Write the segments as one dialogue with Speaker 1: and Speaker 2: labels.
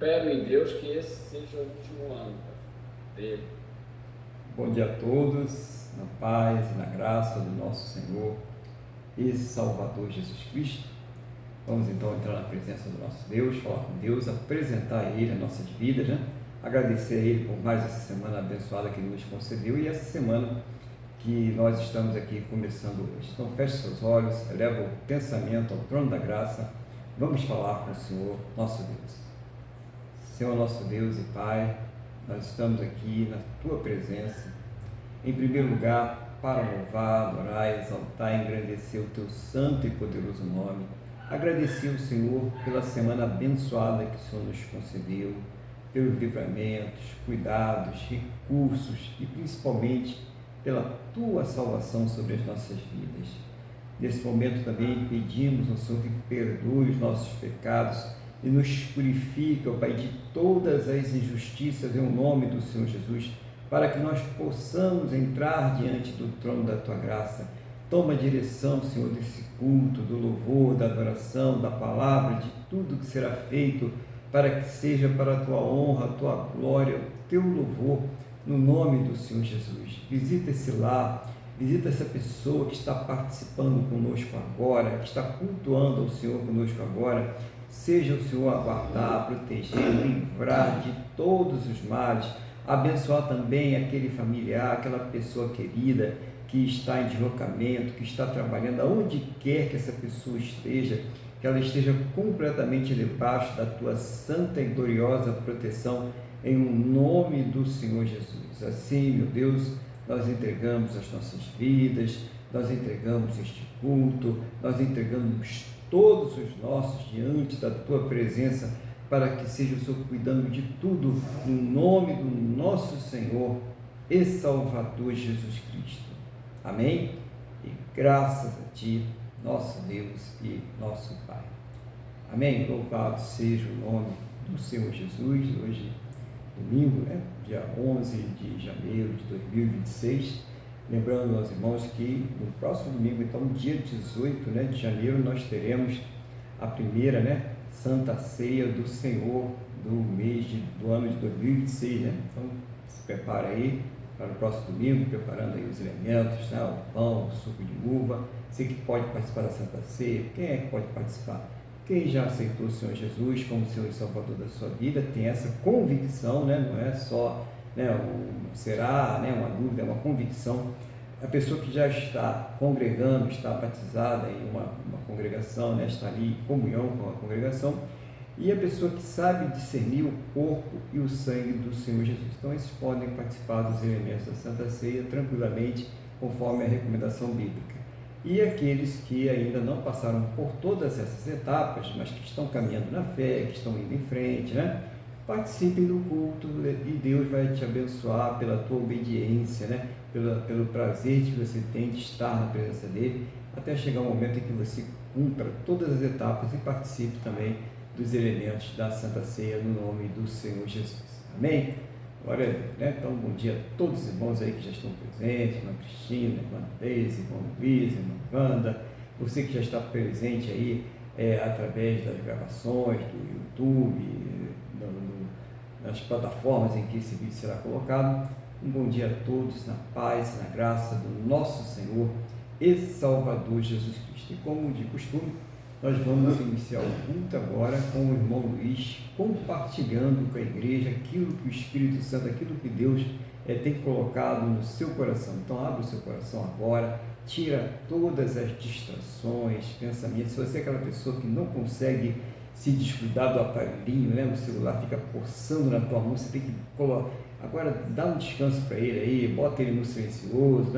Speaker 1: Espero em Deus que esse seja o último ano dele.
Speaker 2: Bom dia a todos, na paz e na graça do nosso Senhor e Salvador Jesus Cristo. Vamos então entrar na presença do nosso Deus, falar com Deus, apresentar a Ele as nossas vidas, agradecer a Ele por mais essa semana abençoada que Ele nos concedeu e essa semana que nós estamos aqui começando hoje. Então feche seus olhos, eleva o pensamento ao trono da graça, vamos falar com o Senhor, nosso Deus. Senhor nosso Deus e Pai, nós estamos aqui na Tua presença, em primeiro lugar, para louvar, adorar, exaltar e engrandecer o Teu santo e poderoso nome, agradecer ao Senhor pela semana abençoada que o Senhor nos concedeu, pelos livramentos, cuidados, recursos e principalmente pela Tua salvação sobre as nossas vidas. Nesse momento também pedimos ao Senhor que perdoe os nossos pecados e nos purifica, ó Pai, de todas as injustiças em nome do Senhor Jesus, para que nós possamos entrar diante do trono da Tua graça. Toma a direção, Senhor, desse culto, do louvor, da adoração, da palavra, de tudo que será feito, para que seja para a Tua honra, a Tua glória, o Teu louvor, no nome do Senhor Jesus. Visita esse lar, visita essa pessoa que está participando conosco agora, que está cultuando ao Senhor conosco agora. Seja o Senhor a guardar, proteger, livrar de todos os males, abençoar também aquele familiar, aquela pessoa querida que está em deslocamento, que está trabalhando, aonde quer que essa pessoa esteja, que ela esteja completamente debaixo da Tua santa e gloriosa proteção, em nome do Senhor Jesus. Assim, meu Deus, nós entregamos as nossas vidas, nós entregamos este culto, nós entregamos todos os nossos diante da Tua presença, para que seja o Senhor cuidando de tudo, no nome do nosso Senhor e Salvador Jesus Cristo. Amém? E graças a Ti, nosso Deus e nosso Pai. Amém? Louvado seja o nome do Senhor Jesus. Hoje, domingo, dia 11 de janeiro de 2026, lembrando aos irmãos que no próximo domingo, então dia 18 de janeiro, nós teremos a primeira Santa Ceia do Senhor do ano de 2026, então se prepara aí para o próximo domingo, preparando aí os elementos, o pão, o suco de uva. Você que pode participar da Santa Ceia, quem é que pode participar? Quem já aceitou o Senhor Jesus como Senhor e Salvador da sua vida, tem essa convicção, não é só uma dúvida, é uma convicção. A pessoa que já está congregando, está batizada em uma congregação, está ali em comunhão com a congregação, e a pessoa que sabe discernir o corpo e o sangue do Senhor Jesus. Então, esses podem participar dos elementos da Santa Ceia tranquilamente, conforme a recomendação bíblica. E aqueles que ainda não passaram por todas essas etapas, mas que estão caminhando na fé, que estão indo em frente, participem do culto e Deus vai te abençoar pela tua obediência, pelo prazer que você tem de estar na presença dele, até chegar o momento em que você cumpra todas as etapas e participe também dos elementos da Santa Ceia no nome do Senhor Jesus. Amém? Glória a Deus, Então, bom dia a todos os irmãos aí que já estão presentes, irmã Cristina, irmã Deise, irmã Luiz, irmã Wanda, você que já está presente aí através das gravações do YouTube, nas plataformas em que esse vídeo será colocado. Um bom dia a todos, na paz, na graça do nosso Senhor e Salvador Jesus Cristo. E como de costume, nós vamos iniciar o culto agora com o irmão Luiz, compartilhando com a igreja aquilo que o Espírito Santo, aquilo que Deus tem colocado no seu coração. Então, abre o seu coração agora, tira todas as distrações, pensamentos. Se você é aquela pessoa que não consegue se descuidar do aparelhinho, o celular fica forçando na tua mão, você tem que colocar. Agora, dá um descanso para ele aí, bota ele no silencioso,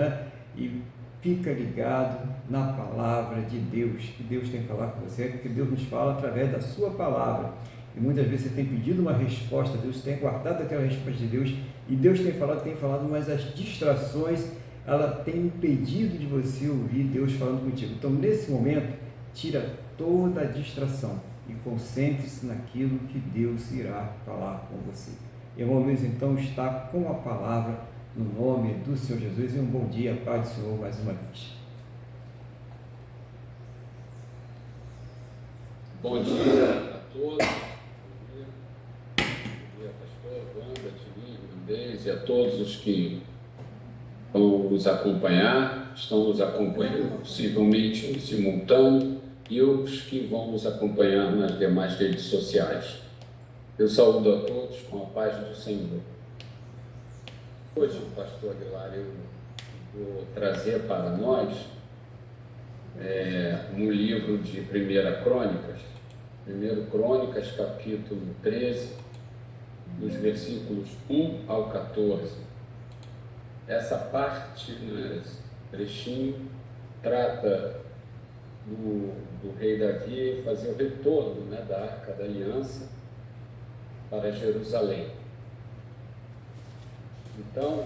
Speaker 2: e fica ligado na palavra de Deus, que Deus tem que falar com você, porque Deus nos fala através da sua palavra. E muitas vezes você tem pedido uma resposta, Deus tem guardado aquela resposta de Deus, e Deus tem falado, mas as distrações, ela tem impedido de você ouvir Deus falando contigo. Então, nesse momento, tira toda a distração e concentre-se naquilo que Deus irá falar com você. Irmão Luiz, então, está com a palavra no nome do Senhor Jesus, e um bom dia, Pai do Senhor, mais uma vez.
Speaker 1: Bom dia a todos. pastor Wanda, Tirinho, Deise, a todos os que vão nos acompanhar, estão nos acompanhando possivelmente em simultâneo, e os que vão nos acompanhar nas demais redes sociais. Eu saúdo a todos com a paz do Senhor. Hoje, pastor Aguilar, eu vou trazer para nós no livro de 1 Crônicas, 1 Crônicas, capítulo 13, dos versículos 1 ao 14. Essa parte, esse trechinho, trata do rei Davi fazer o retorno da Arca da Aliança para Jerusalém. Então,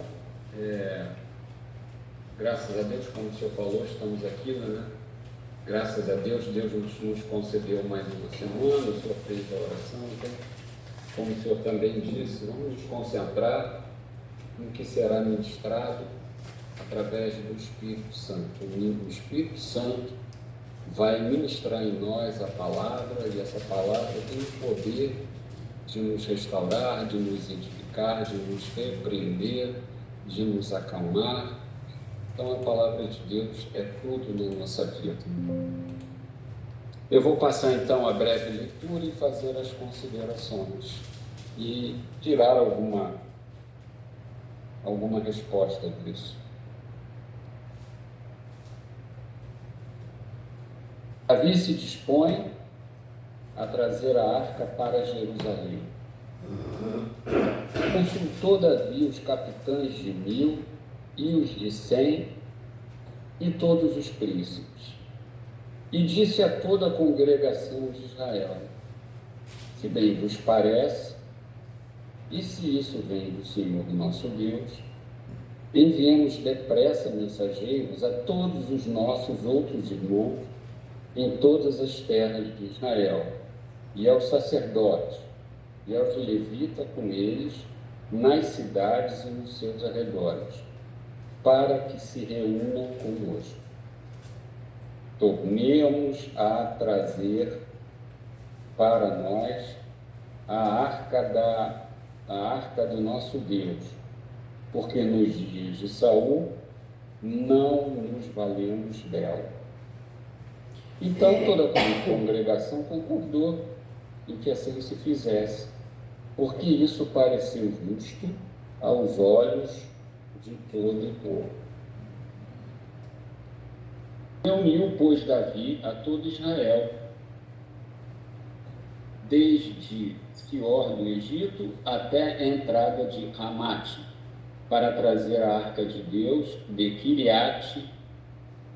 Speaker 1: graças a Deus, como o senhor falou, estamos aqui, Graças a Deus, Deus nos concedeu mais uma semana, o senhor fez a oração, então, como o senhor também disse, vamos nos concentrar no que será ministrado através do Espírito Santo. O Espírito Santo vai ministrar em nós a palavra, e essa palavra tem o poder de nos restaurar, de nos edificar, de nos repreender, de nos acalmar. Então, a palavra de Deus é tudo na nossa vida. Eu vou passar, então, a breve leitura e fazer as considerações e tirar alguma resposta disso. Davi se dispõe a trazer a arca para Jerusalém. Consultou Davi os capitães de 1000 e os de 100 e todos os príncipes, e disse a toda a congregação de Israel: se bem vos parece, e se isso vem do Senhor nosso Deus, enviemos depressa mensageiros a todos os nossos outros irmãos em todas as terras de Israel, e aos sacerdotes, e aos levitas com eles, nas cidades e nos seus arredores, para que se reúnam conosco. Tornemos a trazer para nós a arca do nosso Deus, porque nos dias de Saul não nos valemos dela. Então toda a congregação concordou em que assim se fizesse, porque isso pareceu justo aos olhos de todo o povo. Reuniu, pois, Davi a todo Israel, desde Sior do Egito até a entrada de Ramate, para trazer a arca de Deus de Kiriate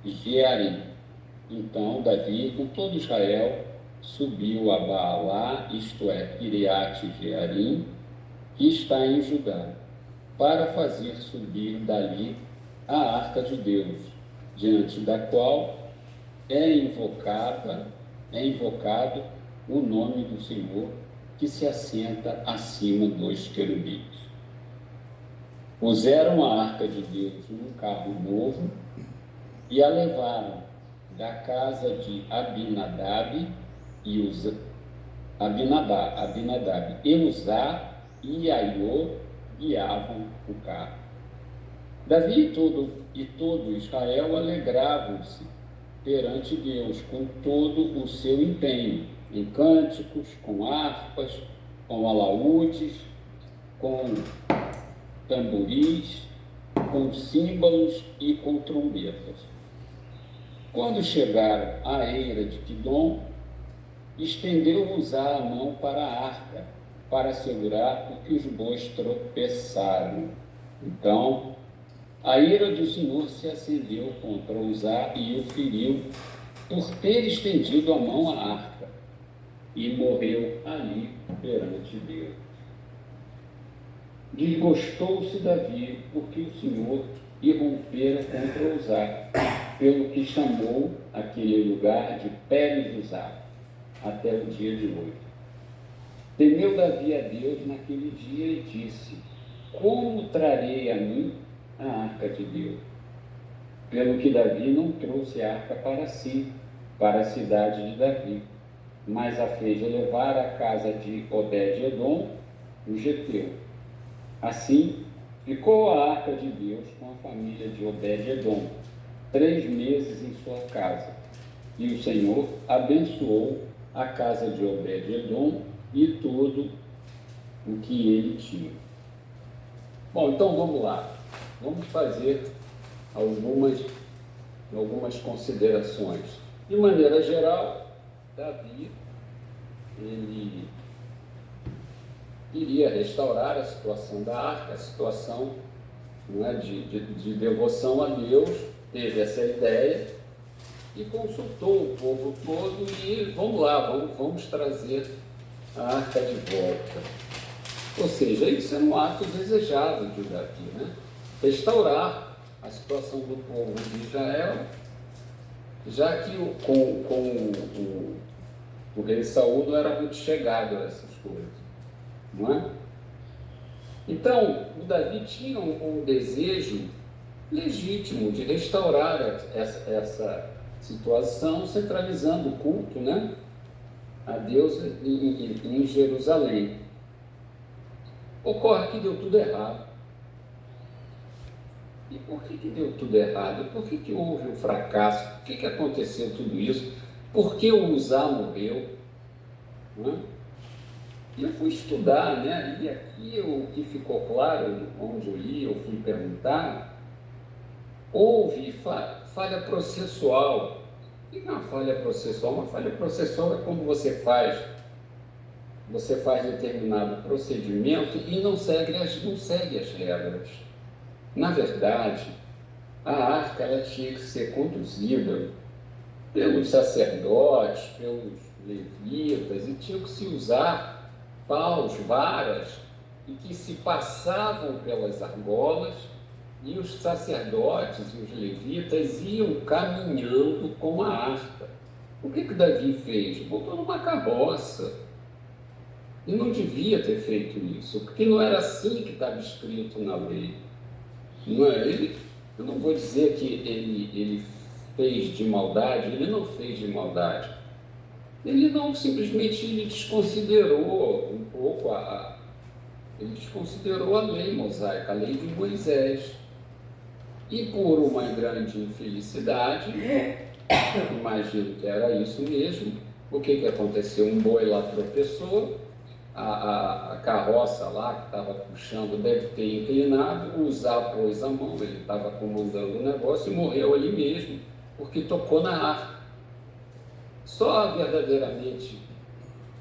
Speaker 1: Jearim. Então Davi, com todo Israel, subiu a Baalá, isto é, Kiriate Jearim, que está em Judá, para fazer subir dali a arca de Deus, diante da qual é invocado o nome do Senhor, que se assenta acima dos querubins. Puseram a arca de Deus num carro novo e a levaram da casa de Abinadab e Uzá e Aiô guiavam o carro. Davi e todo Israel alegravam-se perante Deus com todo o seu empenho, em cânticos, com harpas, com alaúdes, com tamboris, com símbolos e com trombetas. Quando chegaram à eira de Quidom, estendeu Uzá a mão para a arca, para segurar, porque os bois tropeçaram. Então, a ira do Senhor se acendeu contra Uzá e o feriu por ter estendido a mão à arca, e morreu ali perante Deus. Desgostou-se Davi, porque o Senhor irrompera contra Uzá, pelo que chamou aquele lugar de Pérez-Uzá, até o dia de hoje. Temeu Davi a Deus naquele dia e disse: como trarei a mim a arca de Deus? Pelo que Davi não trouxe a arca para si, para a cidade de Davi, mas a fez levar à casa de Obed-edom, o geteu. Assim, ficou a arca de Deus com a família de Obed-edom 3 meses em sua casa. E o Senhor abençoou a casa de Obed-edom e tudo o que ele tinha. Bom, então vamos lá. Vamos fazer algumas considerações. De maneira geral, Davi, ele iria restaurar a situação da arca, a situação, não é, de devoção a Deus, teve essa ideia e consultou o povo todo e vamos lá, vamos trazer a arca de volta. Ou seja, isso é um ato desejado de Davi, né? Restaurar a situação do povo de Israel, já que o rei Saul não era muito chegado a essas coisas, não é? Então, o Davi tinha um desejo legítimo de restaurar essa situação, centralizando o culto, né, a Deus em Jerusalém. Ocorre que deu tudo errado. E por que deu tudo errado? Por que houve um fracasso? Por que aconteceu tudo isso? Por que o Uzá morreu? Não é? E eu fui estudar, né? E aqui o que ficou claro, onde eu li, eu fui perguntar, houve falha processual. O que é uma falha processual? Uma falha processual é quando você faz determinado procedimento e não segue as regras. Na verdade, a arca ela tinha que ser conduzida pelos sacerdotes, pelos levitas, e tinha que se usar paus, varas, e que se passavam pelas argolas, e os sacerdotes e os levitas iam caminhando com a arca. O que Davi fez? Botou numa carroça. E não devia ter feito isso, porque não era assim que estava escrito na lei. Não é? Eu não vou dizer que ele fez de maldade, ele não fez de maldade. Ele não simplesmente ele desconsiderou um pouco ele desconsiderou a lei mosaica, a lei de Moisés. E por uma grande infelicidade, imagino que era isso mesmo, o que aconteceu? Um boi lá tropeçou, a carroça lá que estava puxando deve ter inclinado, o Uzá pôs a mão, ele estava comandando o negócio e morreu ali mesmo, porque tocou na arca. Só verdadeiramente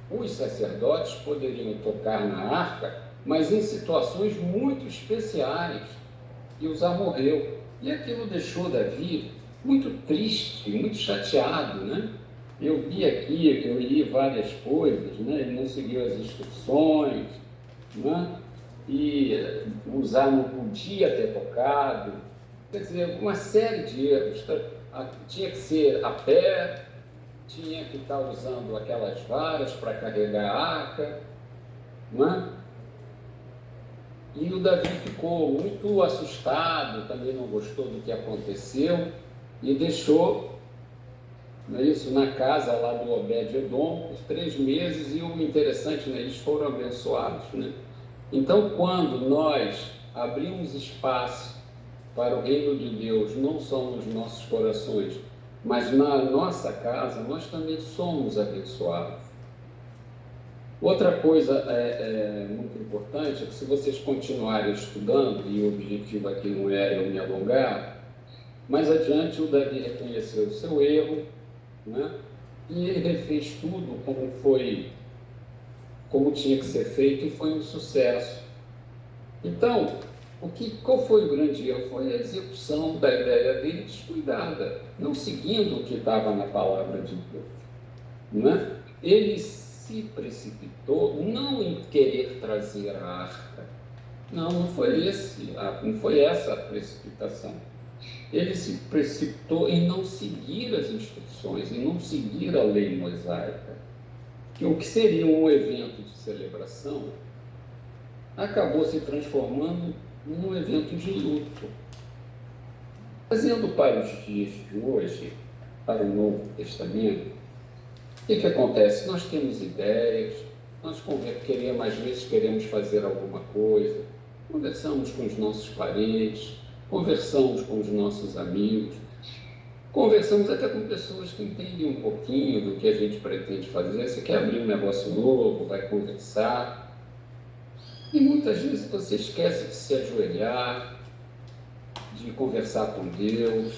Speaker 1: os sacerdotes poderiam tocar na arca, mas em situações muito especiais, e Uzá morreu. E aquilo deixou Davi muito triste, muito chateado, né? Eu vi aqui, eu li várias coisas, né? Ele não seguiu as instruções, né? E Uzá não podia ter tocado, quer dizer, uma série de erros. Tinha que ser a pé, tinha que estar usando aquelas varas para carregar a arca, não é? E o Davi ficou muito assustado, também não gostou do que aconteceu e deixou, não é isso, na casa lá do Obed-edom os 3 meses. E o interessante, né, eles foram abençoados, né? Então, quando nós abrimos espaço para o reino de Deus, não só nos nossos corações, mas na nossa casa, nós também somos abençoados. Outra coisa muito importante é que, se vocês continuarem estudando, e o objetivo aqui não é eu me alongar, mais adiante o Davi reconheceu o seu erro, né? E ele refez tudo como tinha que ser feito, e foi um sucesso. Então, qual foi o grande erro? Foi a execução da ideia dele descuidada, não seguindo o que estava na palavra de Deus, não é? Ele se precipitou não em querer trazer a arca, não foi essa a precipitação. Ele se precipitou em não seguir as instruções, em não seguir a lei mosaica, que o que seria um evento de celebração acabou se transformando num evento de luto. Trazendo para os dias de hoje, para o Novo Testamento, o que acontece? Nós temos ideias, Às vezes queremos fazer alguma coisa, conversamos com os nossos parentes, conversamos com os nossos amigos, conversamos até com pessoas que entendem um pouquinho do que a gente pretende fazer. Você quer abrir um negócio novo, vai conversar. E muitas vezes você esquece de se ajoelhar, de conversar com Deus,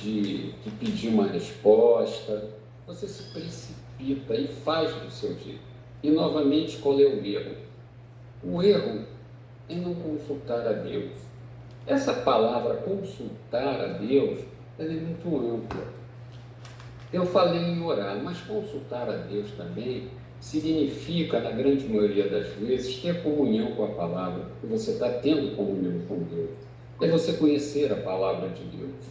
Speaker 1: de pedir uma resposta. Você se precipita e faz do seu jeito. E novamente, qual é o erro? O erro é não consultar a Deus. Essa palavra consultar a Deus, ela é muito ampla. Eu falei em orar, mas consultar a Deus também significa, na grande maioria das vezes, ter comunhão com a palavra, porque você está tendo comunhão com Deus. É você conhecer a palavra de Deus.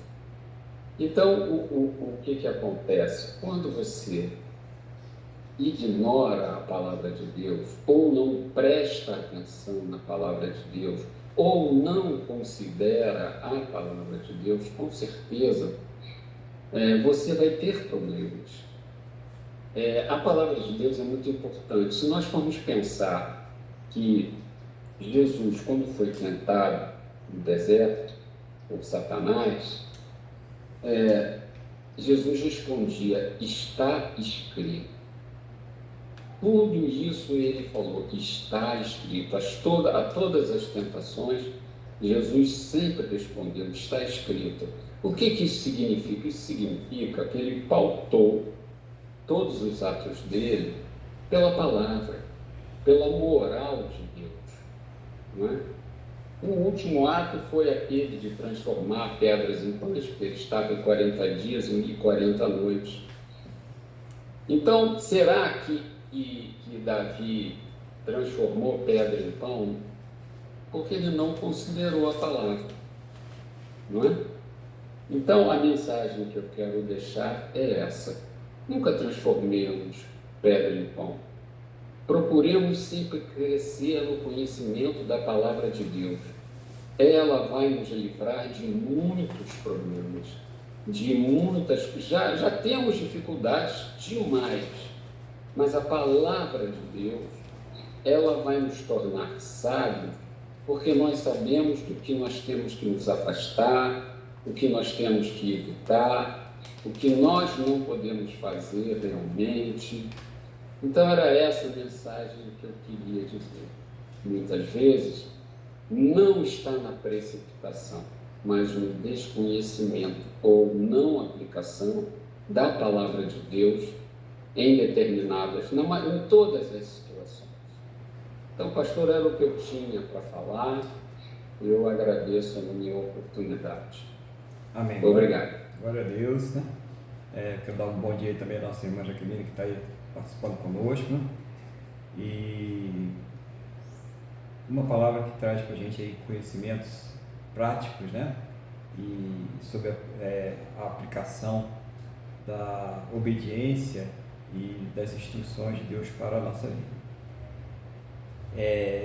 Speaker 1: Então, o que acontece? Quando você ignora a palavra de Deus, ou não presta atenção na palavra de Deus, ou não considera a palavra de Deus, com certeza você vai ter problemas. A palavra de Deus é muito importante. Se nós formos pensar que Jesus, quando foi tentado no deserto por Satanás, Jesus respondia: está escrito. Tudo isso ele falou: está escrito. A todas as tentações, Jesus sempre respondeu: está escrito. O que isso significa? Isso significa que ele pautou todos os atos dele pela palavra, pela moral de Deus, não é? O último ato foi aquele de transformar pedras em pães, porque ele estava em 40 dias e 40 noites. Então, será que Davi transformou pedra em pão? Porque ele não considerou a palavra, não é? Então, a mensagem que eu quero deixar é essa: nunca transformemos pedra em pão. Procuremos sempre crescer no conhecimento da palavra de Deus. Ela vai nos livrar de muitos problemas, já temos dificuldades demais, mas a palavra de Deus, ela vai nos tornar sábios, porque nós sabemos do que nós temos que nos afastar, o que nós temos que evitar, o que nós não podemos fazer realmente. Então, era essa a mensagem que eu queria dizer. Muitas vezes, não está na precipitação, mas no desconhecimento ou não aplicação da palavra de Deus em em todas as situações. Então, pastor, era o que eu tinha para falar, e eu agradeço a minha oportunidade.
Speaker 2: Amém.
Speaker 1: Obrigado.
Speaker 2: Glória a Deus, né? Quero dar um bom dia aí também à nossa irmã Jaqueline, que está aí participando conosco, né? E uma palavra que traz para a gente aí conhecimentos práticos, né? E sobre a aplicação da obediência e das instruções de Deus para a nossa vida.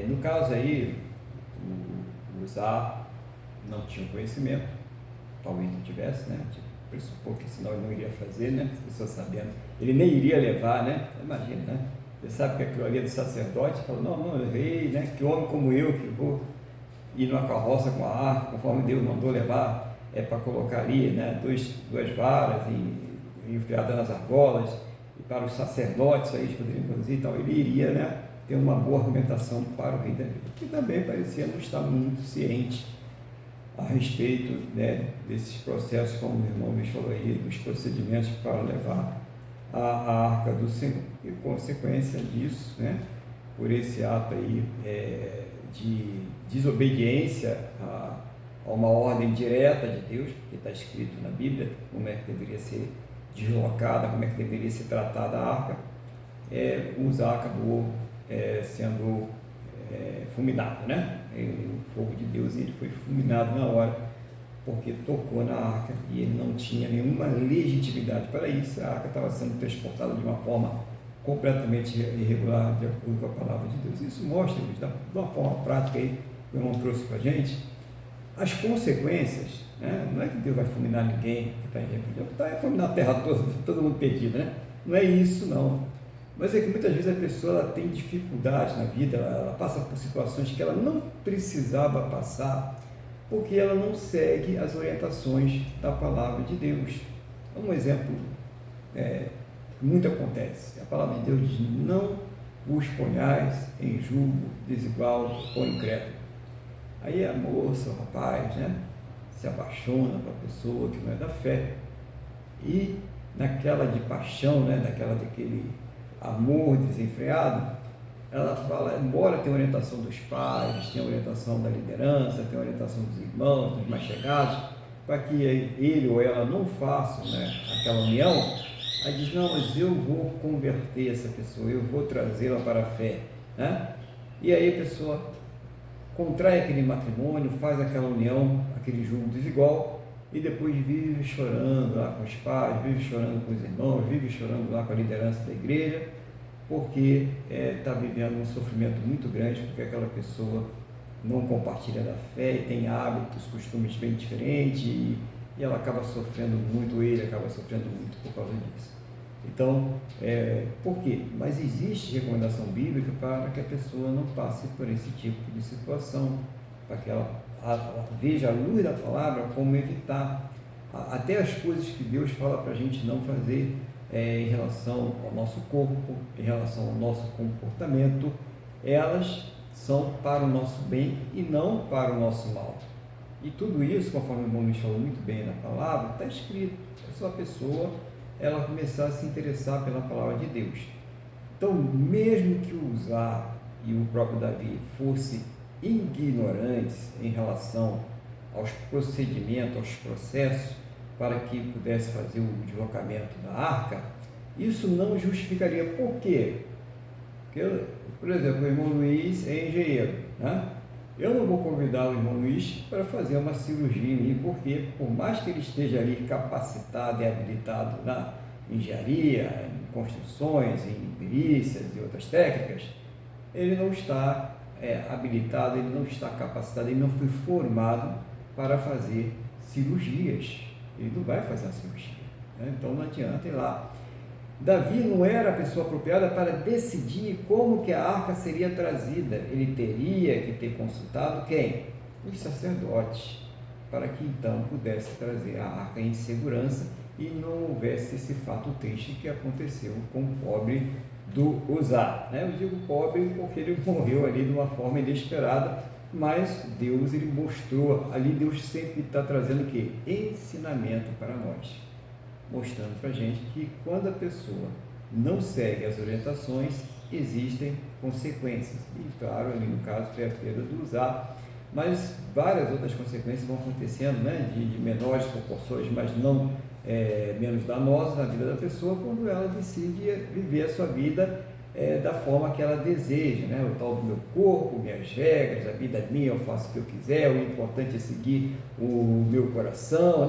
Speaker 2: No caso aí, o Uzá não tinha conhecimento, talvez não tivesse, né? Pressupor que senão ele não iria fazer, né? As pessoas sabendo, ele nem iria levar, né? Imagina, né? Você sabe que aquilo ali é do sacerdote, fala: não, eu errei, né? Que homem como eu que vou ir numa carroça com a arca, conforme Deus mandou levar, para colocar ali, né? Duas varas enfiadas nas argolas, e para os sacerdotes aí eles poderiam conduzir e tal. Ele iria, né? Ter uma boa argumentação para o rei Davi, que também parecia não estar muito ciente a respeito, né, desses processos, como o irmão Luiz falou aí, dos procedimentos para levar a arca do Senhor. E consequência disso, né, por esse ato aí de desobediência a uma ordem direta de Deus, porque está escrito na Bíblia como é que deveria ser deslocada, como é que deveria ser tratada a arca, Uzá acabou sendo fulminado, né? O fogo de Deus, ele foi fulminado na hora, porque tocou na arca e ele não tinha nenhuma legitimidade para isso. A arca estava sendo transportada de uma forma completamente irregular, de acordo com a palavra de Deus. Isso mostra, de uma forma prática aí, que o irmão trouxe para a gente, as consequências, né? Não é que Deus vai fulminar ninguém que está em rebelião, vai fulminar a terra toda, todo mundo perdido, né? Não é isso, não. Mas é que muitas vezes a pessoa ela tem dificuldades na vida, ela passa por situações que ela não precisava passar, porque ela não segue as orientações da palavra de Deus. Um exemplo, muito acontece. A palavra de Deus diz: não os ponhais em julgo desigual ou incrédulo. Aí a moça, o rapaz, se apaixona para a pessoa que não é da fé, e naquela de paixão, daquele amor desenfreado, ela fala, embora tenha orientação dos pais, tenha orientação da liderança, tenha orientação dos irmãos, dos mais chegados, para que ele ou ela não façam aquela união, aí diz: não, mas eu vou converter essa pessoa, eu vou trazê-la para a fé, E aí a pessoa contrai aquele matrimônio, faz aquela união, aquele julgo desigual, e depois vive chorando lá com os pais, vive chorando com os irmãos, vive chorando lá com a liderança da igreja, porque está vivendo um sofrimento muito grande, porque aquela pessoa não compartilha da fé e tem hábitos, costumes bem diferentes, e ela acaba sofrendo muito, ele acaba sofrendo muito por causa disso. Então, por quê? Mas existe recomendação bíblica para que a pessoa não passe por esse tipo de situação, para que ela veja a luz da palavra como evitar até as coisas que Deus fala para a gente não fazer em relação ao nosso corpo, em relação ao nosso comportamento. Elas são para o nosso bem e não para o nosso mal. E tudo isso, conforme o irmão Luiz falou muito bem na palavra, está escrito. É só a pessoa ela começar a se interessar pela palavra de Deus. Então, mesmo que o Uzá e o próprio Davi fossem ignorantes em relação aos procedimentos, aos processos, para que pudesse fazer o deslocamento da arca, isso não justificaria. Por quê? Porque, por exemplo, o irmão Luiz é engenheiro, Eu não vou convidar o irmão Luiz para fazer uma cirurgia em mim, porque por mais que ele esteja ali capacitado e habilitado na engenharia, em construções, em perícias e outras técnicas, ele não está habilitado, ele não está capacitado, ele não foi formado para fazer cirurgias. Ele não vai fazer a cirurgia, Então não adianta ir lá. Davi não era a pessoa apropriada para decidir como que a arca seria trazida. Ele teria que ter consultado quem? Os sacerdotes, para que então pudesse trazer a arca em segurança e não houvesse esse fato triste que aconteceu com o pobre do Uzá. Eu digo pobre porque ele morreu ali de uma forma inesperada, mas Deus ele mostrou, ali Deus sempre está trazendo o quê? Ensinamento para nós, mostrando para a gente que quando a pessoa não segue as orientações, existem consequências. E claro, ali no caso foi a perda do Uzá, mas várias outras consequências vão acontecendo, de menores proporções, mas não menos danosas na vida da pessoa, quando ela decide viver a sua vida da forma que ela deseja, o tal do meu corpo, minhas regras, a vida é minha, eu faço o que eu quiser, o importante é seguir o meu coração,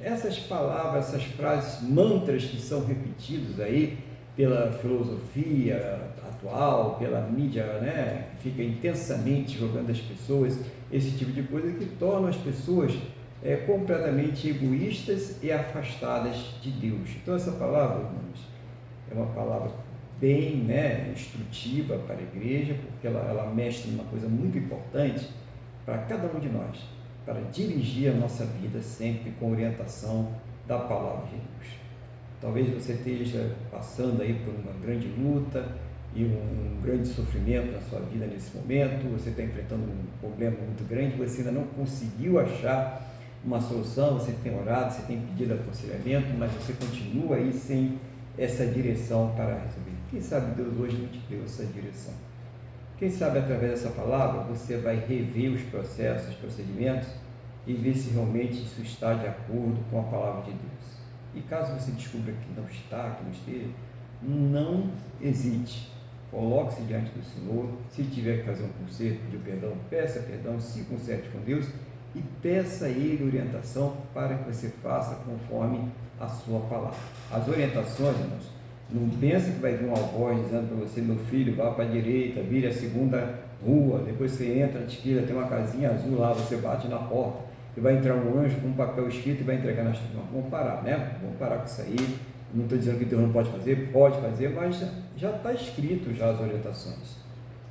Speaker 2: Essas palavras, essas frases, mantras que são repetidos aí pela filosofia atual, pela mídia, que fica intensamente jogando as pessoas, esse tipo de coisa que tornam as pessoas completamente egoístas e afastadas de Deus. Então essa palavra, irmãos, é uma palavra bem instrutiva para a igreja, porque ela mexe numa coisa muito importante para cada um de nós, para dirigir a nossa vida sempre com orientação da palavra de Deus. Talvez você esteja passando aí por uma grande luta e um grande sofrimento na sua vida nesse momento, você está enfrentando um problema muito grande, você ainda não conseguiu achar uma solução, você tem orado, você tem pedido aconselhamento, mas você continua aí sem essa direção para resolver. Quem sabe Deus hoje não te deu essa direção? Quem sabe através dessa palavra você vai rever os processos, os procedimentos e ver se realmente isso está de acordo com a palavra de Deus. E caso você descubra que não está, que não esteja, não hesite, coloque-se diante do Senhor. Se tiver que fazer um conserto, pedir perdão, peça perdão, se conserte com Deus e peça a Ele orientação para que você faça conforme a sua palavra. As orientações, irmãos, não pensa que vai vir um algoz dizendo para você: meu filho, vá para a direita, vire a segunda rua, depois você entra na esquerda, tem uma casinha azul lá, você bate na porta e vai entrar um anjo com um papel escrito e vai entregar nas tuas mãos. Vamos parar, Vamos parar com isso aí. Não estou dizendo que Deus não pode fazer, mas já está escrito já as orientações.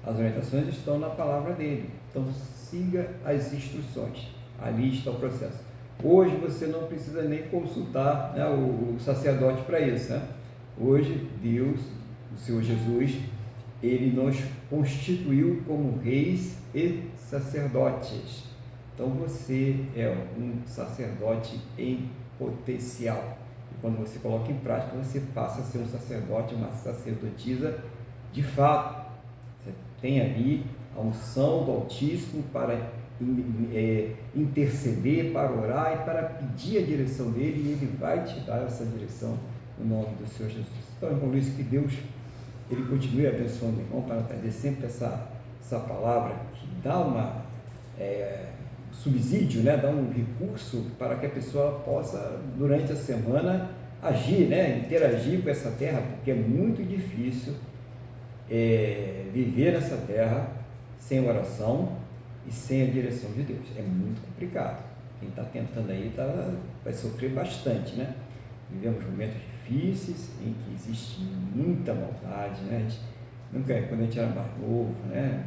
Speaker 2: As orientações estão na palavra dele. Então siga as instruções. Ali está o processo. Hoje você não precisa nem consultar, né, o sacerdote para isso, né? Hoje Deus, o Senhor Jesus, ele nos constituiu como reis e sacerdotes. Então você é um sacerdote em potencial. E quando você coloca em prática, você passa a ser um sacerdote, uma sacerdotisa de fato. Você tem ali a unção do Altíssimo para interceder, para orar e para pedir a direção dele, e ele vai te dar essa direção no nome do Senhor Jesus. Então, irmão Luiz, que Deus ele continue abençoando o irmão para trazer sempre essa palavra que dá uma subsídio, né? Dá um recurso para que a pessoa possa, durante a semana, agir, né? Interagir com essa terra, porque é muito difícil viver nessa terra sem oração e sem a direção de Deus. É muito complicado. Quem está tentando aí vai sofrer bastante, né? Vivemos momentos difíceis em que existe muita maldade, né? Quando a gente era mais novo, né?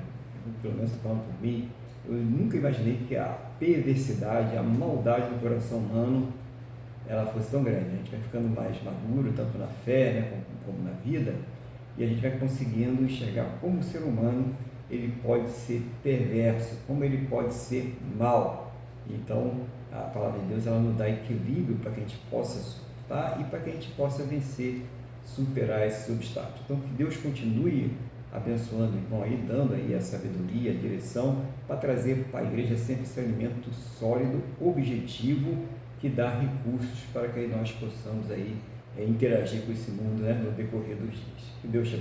Speaker 2: Pelo menos estou falando por mim, eu nunca imaginei que a perversidade, a maldade do coração humano, ela fosse tão grande. A gente vai ficando mais maduro, tanto na fé, né, como na vida, e a gente vai conseguindo enxergar como o ser humano ele pode ser perverso, como ele pode ser mau. Então, a palavra de Deus ela nos dá equilíbrio para que a gente possa suportar e para que a gente possa vencer, superar esses obstáculos. Então, que Deus continue abençoando o irmão aí, dando aí a sabedoria, a direção, para trazer para a igreja sempre esse alimento sólido, objetivo, que dá recursos para que nós possamos aí interagir com esse mundo, né, no decorrer dos dias. Que Deus te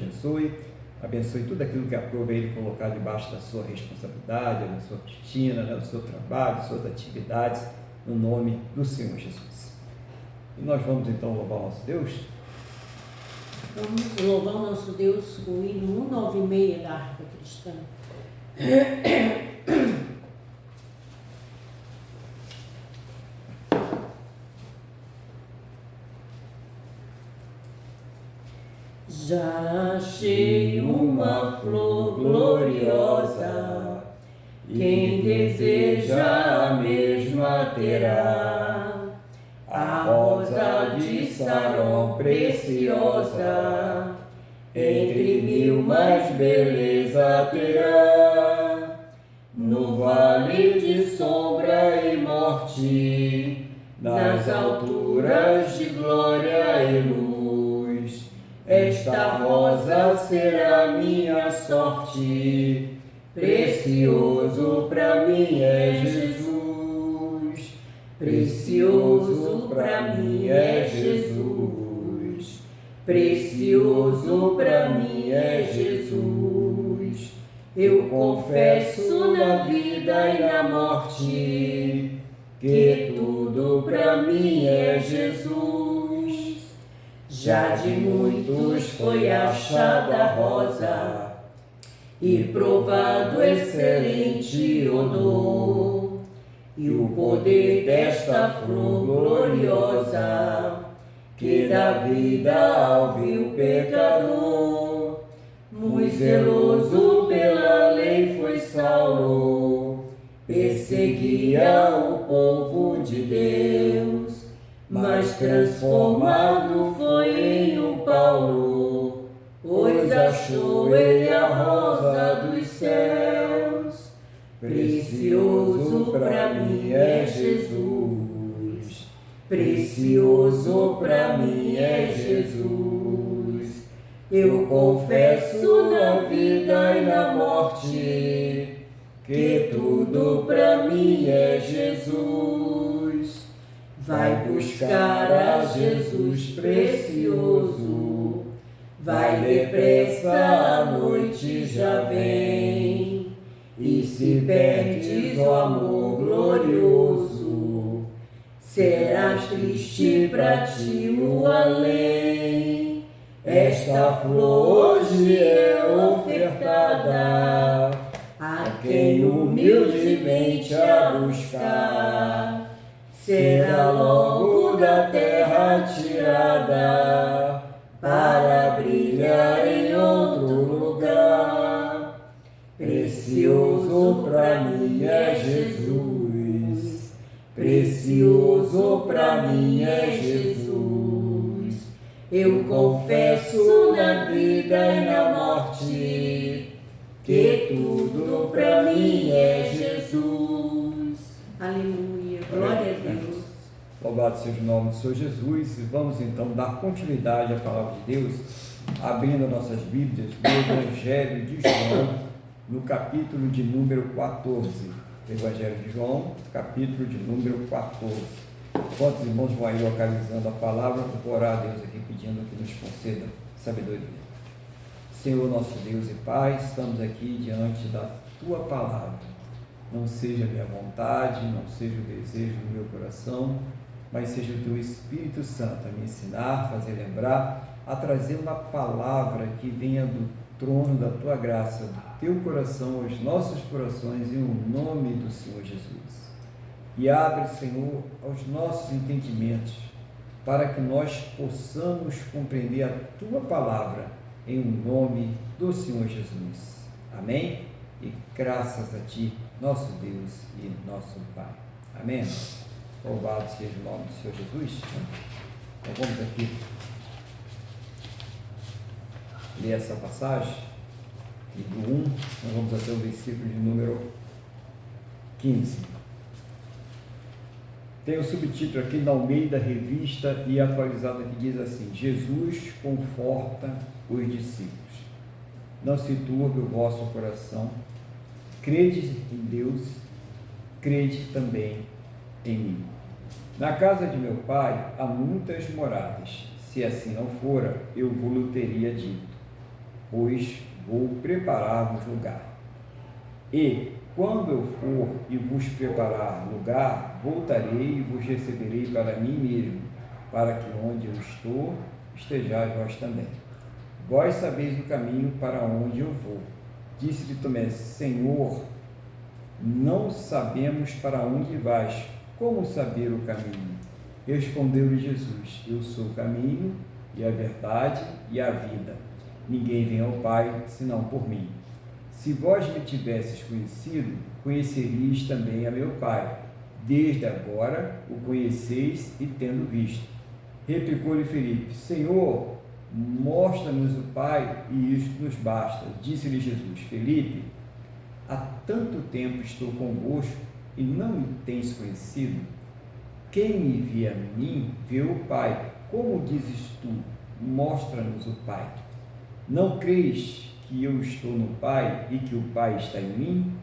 Speaker 2: abençoe tudo aquilo que aprove ele colocar debaixo da sua responsabilidade, da sua rotina, né, do seu trabalho, das suas atividades, no nome do Senhor Jesus. E nós vamos então louvar o nosso Deus?
Speaker 3: Vamos louvar o nosso Deus com o hino 196 da harpa cristã. Já achei uma flor gloriosa, quem deseja a mesma terá. A rosa de Saron preciosa, entre mil mais beleza terá. No vale de sombra e morte, nas alturas de glória e luz, esta rosa será minha sorte. Precioso para mim é Jesus. Precioso para mim é Jesus. Precioso para mim é Jesus. Eu confesso na vida e na morte que tudo para mim é Jesus. Já de muitos foi achada a rosa e provado excelente odor, e o poder desta flor gloriosa que dá vida ao vil pecador. Muito zeloso pela lei foi Saulo, perseguia o povo de Deus, mas transformado foi em um Paulo, pois achou ele a rosa dos céus. Precioso para mim é Jesus. Precioso para mim é Jesus. Eu confesso na vida e na morte que tudo para mim é Jesus. Vai buscar a Jesus precioso, vai depressa, a noite já vem. E se perdes o amor glorioso, será triste para ti o além. Esta flor hoje é ofertada a quem humildemente a buscar, será logo
Speaker 2: pó da terra tirada, para brilhar em outro lugar. Precioso pra mim é Jesus, precioso pra mim é Jesus. Eu confesso na vida e na morte, que tudo pra mim é Jesus.
Speaker 3: Aleluia, glória a Deus.
Speaker 2: Louvado seja o nome do Senhor Jesus. E vamos então dar continuidade à palavra de Deus, abrindo nossas Bíblias no Evangelho de João, no capítulo de número 14. Evangelho de João, capítulo de número 14. Quantos irmãos vão aí localizando a palavra? Vou orar a Deus aqui pedindo que nos conceda sabedoria. Senhor nosso Deus e Pai, estamos aqui diante da Tua palavra. Não seja a minha vontade, não seja o desejo do meu coração, mas seja o Teu Espírito Santo a me ensinar, a fazer lembrar, a trazer uma palavra que venha do trono da Tua graça, do Teu coração aos nossos corações, em nome do Senhor Jesus. E abre, Senhor, aos nossos entendimentos, para que nós possamos compreender a Tua palavra, em nome do Senhor Jesus. Amém? E graças a Ti, nosso Deus e nosso Pai. Amém? Louvado seja o nome do Senhor Jesus. Então vamos aqui ler essa passagem, e do 1, nós vamos até o versículo de número 15. Tem o subtítulo aqui na Almeida Revista e atualizada, que diz assim: Jesus conforta os discípulos. Não se turbe o vosso coração, crede em Deus, crede também em mim. Na casa de meu Pai há muitas moradas. Se assim não fora, eu vos teria dito, pois vou preparar-vos lugar. E quando eu for e vos preparar lugar, voltarei e vos receberei para mim mesmo, para que onde eu estou, estejais vós também. Vós sabeis o caminho para onde eu vou. Disse-lhe Tomé: Senhor, não sabemos para onde vais, como saber o caminho? Respondeu-lhe Jesus: Eu sou o caminho e a verdade e a vida. Ninguém vem ao Pai senão por mim. Se vós me tivesses conhecido, conheceríeis também a meu Pai. Desde agora o conheceis e tendo visto. Replicou-lhe Filipe: Senhor, mostra-nos o Pai e isto nos basta. Disse-lhe Jesus: Filipe, há tanto tempo estou convosco e não me tens conhecido? Quem me vê a mim, vê o Pai. Como dizes tu, mostra-nos o Pai? Não creis que eu estou no Pai e que o Pai está em mim?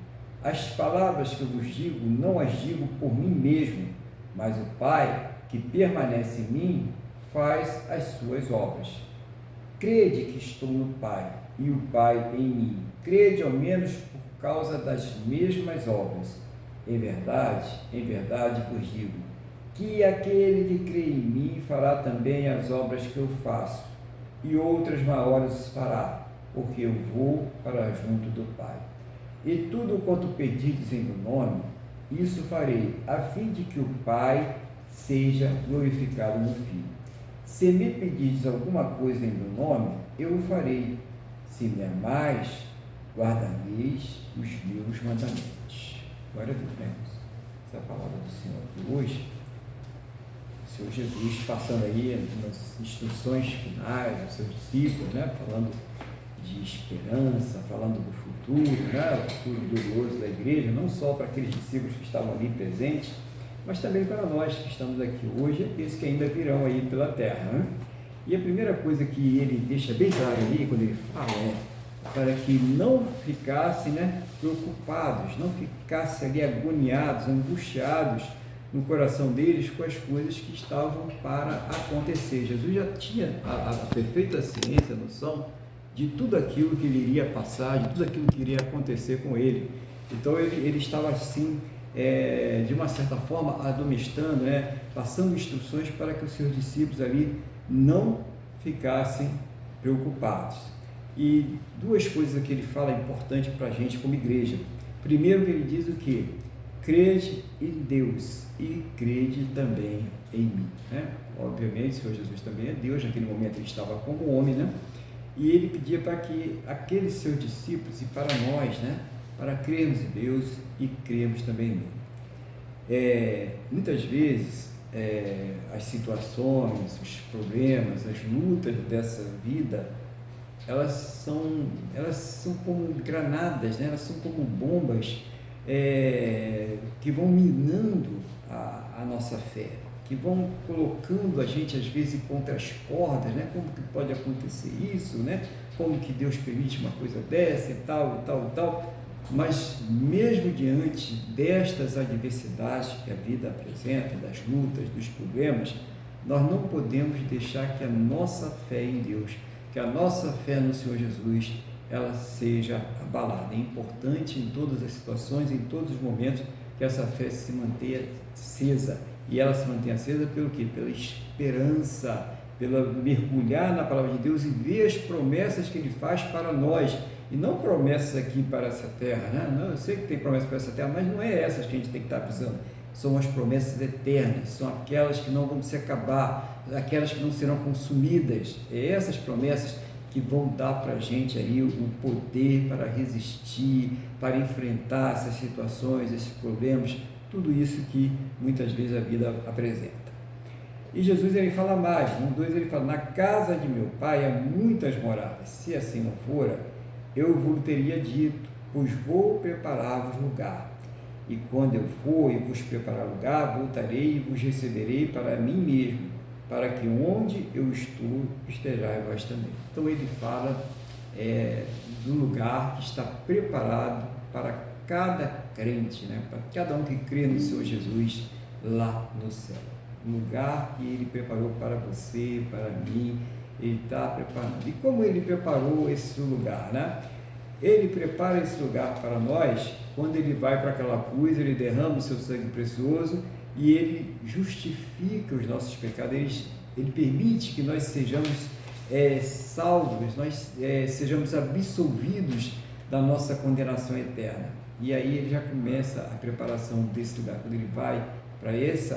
Speaker 2: As palavras que eu vos digo, não as digo por mim mesmo, mas o Pai, que permanece em mim, faz as suas obras. Crede que estou no Pai e o Pai em mim. Crede ao menos por causa das mesmas obras. Em verdade vos digo, que aquele que crê em mim fará também as obras que eu faço, e outras maiores fará, porque eu vou para junto do Pai. E tudo quanto pedirdes em meu nome, isso farei, a fim de que o Pai seja glorificado no Filho. Se me pedirdes alguma coisa em meu nome, eu o farei. Se me amais, guardareis os meus mandamentos. Glória a Deus, né? Essa é a palavra do Senhor de hoje. O Senhor Jesus passando aí umas instruções finais aos seus discípulos, né? Falando de esperança, falando do futuro, né? O futuro glorioso da igreja, não só para aqueles discípulos que estavam ali presentes, mas também para nós que estamos aqui hoje e aqueles que ainda virão aí pela terra, né? E a primeira coisa que ele deixa bem claro ali, quando ele fala, para que não ficassem, né, preocupados, não ficassem ali agoniados, angustiados no coração deles com as coisas que estavam para acontecer. Jesus já tinha a perfeita ciência, a noção de tudo aquilo que ele iria passar, de tudo aquilo que iria acontecer com ele. Então ele estava assim, de uma certa forma, admoestando, né, passando instruções para que os seus discípulos ali não ficassem preocupados. E duas coisas que ele fala importantes para a gente como igreja. Primeiro, que ele diz o quê? crede em Deus e crede também em mim, né? Obviamente, o Senhor Jesus também é Deus, naquele momento ele estava como homem, né? E ele pedia para que aqueles seus discípulos e para nós, né? Para crermos em Deus e crermos também nele. Muitas vezes, as situações, os problemas, as lutas dessa vida, elas são como granadas, né? Elas são como bombas que vão minando a nossa fé, que vão colocando a gente às vezes contra as cordas, né? Como que pode acontecer isso, né? Como que Deus permite uma coisa dessa e tal, e tal, e tal. Mas mesmo diante destas adversidades que a vida apresenta, das lutas, dos problemas, nós não podemos deixar que a nossa fé em Deus, que a nossa fé no Senhor Jesus, ela seja abalada. É importante em todas as situações, em todos os momentos, que essa fé se mantenha acesa. E ela se mantém acesa pelo quê? Pela esperança, pela mergulhar na palavra de Deus e ver as promessas que Ele faz para nós. E não promessas aqui para essa terra, né? Não, eu sei que tem promessas para essa terra, mas não é essas que a gente tem que estar precisando. São as promessas eternas, são aquelas que não vão se acabar, aquelas que não serão consumidas. É essas promessas que vão dar para a gente aí o poder para resistir, para enfrentar essas situações, esses problemas, tudo isso que muitas vezes a vida apresenta. E Jesus ele fala mais, no 2 ele fala: na casa de meu pai há muitas moradas, se assim não fora, eu vos teria dito, pois vou preparar-vos lugar. E quando eu for e vos preparar lugar, voltarei e vos receberei para mim mesmo, para que onde eu estou, estejais vós também. Então ele fala do lugar que está preparado para cada crente, né? Para cada um que crê no Senhor Jesus lá no céu. Um lugar que ele preparou para você, para mim, ele está preparando. E como ele preparou esse lugar, né? Ele prepara esse lugar para nós quando ele vai para aquela cruz, ele derrama o seu sangue precioso e ele justifica os nossos pecados, ele permite que nós sejamos salvos, nós sejamos absolvidos da nossa condenação eterna. E aí ele já começa a preparação desse lugar, quando ele vai para esse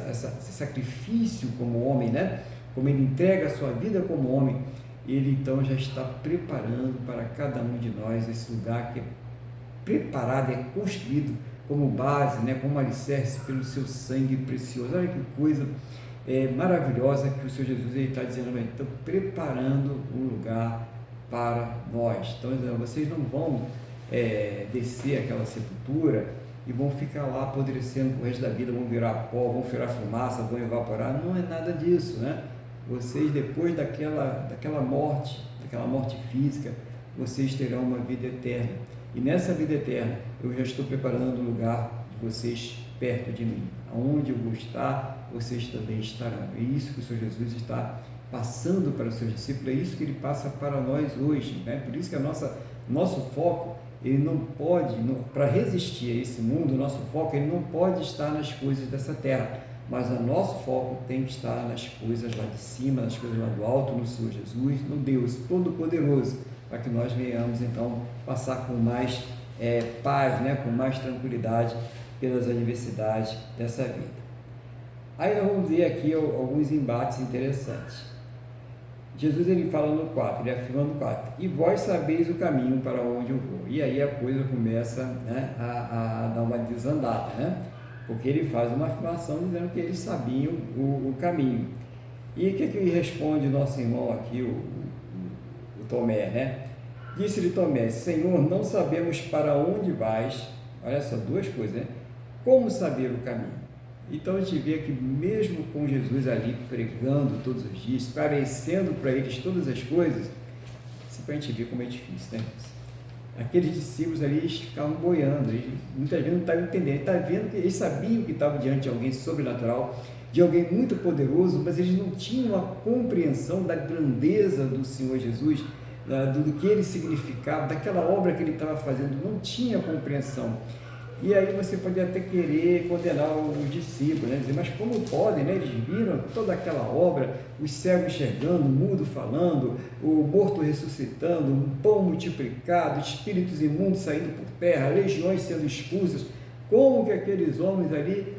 Speaker 2: sacrifício como homem, né? Como ele entrega a sua vida como homem, ele então já está preparando para cada um de nós esse lugar que é preparado, é construído como base, né? Como alicerce pelo seu sangue precioso. Olha que coisa maravilhosa que o Senhor Jesus está dizendo, então preparando um lugar para nós. Então vocês não vão descer aquela sepultura e vão ficar lá apodrecendo o resto da vida, vão virar pó, vão virar fumaça, vão evaporar. Não é nada disso, né? Vocês, depois daquela morte física, vocês terão uma vida eterna. E nessa vida eterna, eu já estou preparando um lugar de vocês perto de mim. Aonde eu vou estar, vocês também estarão. É isso que o Senhor Jesus está passando para os seus discípulos, é isso que Ele passa para nós hoje, né? Por isso que nosso foco, ele não pode, para resistir a esse mundo, o nosso foco, ele não pode estar nas coisas dessa terra, mas o nosso foco tem que estar nas coisas lá de cima, nas coisas lá do alto, no Senhor Jesus, no Deus Todo-Poderoso, para que nós venhamos então passar com mais paz, né? Com mais tranquilidade pelas adversidades dessa vida. Aí nós vamos ver aqui alguns embates interessantes. Jesus ele fala no 4, ele afirma no 4: e vós sabeis o caminho para onde eu vou. E aí a coisa começa, né, a dar uma desandada, né? Porque ele faz uma afirmação dizendo que eles sabiam o caminho. E o que responde o nosso irmão aqui, o Tomé, né? Disse-lhe Tomé: Senhor, não sabemos para onde vais. Olha só, duas coisas, né? Como saber o caminho? Então a gente vê que mesmo com Jesus ali pregando todos os dias, esclarecendo para eles todas as coisas, para a gente ver como é difícil, né? Aqueles discípulos ali, eles ficavam boiando, eles muitas vezes não estavam entendendo, eles sabiam que estavam diante de alguém sobrenatural, de alguém muito poderoso, mas eles não tinham a compreensão da grandeza do Senhor Jesus, do que ele significava, daquela obra que ele estava fazendo, não tinha compreensão. E aí você pode até querer condenar os discípulos, né? Dizer, mas como podem, né? Eles viram toda aquela obra, os cegos enxergando, o mudo falando, o morto ressuscitando, um pão multiplicado, espíritos imundos saindo por terra, legiões sendo expulsas. Como que aqueles homens ali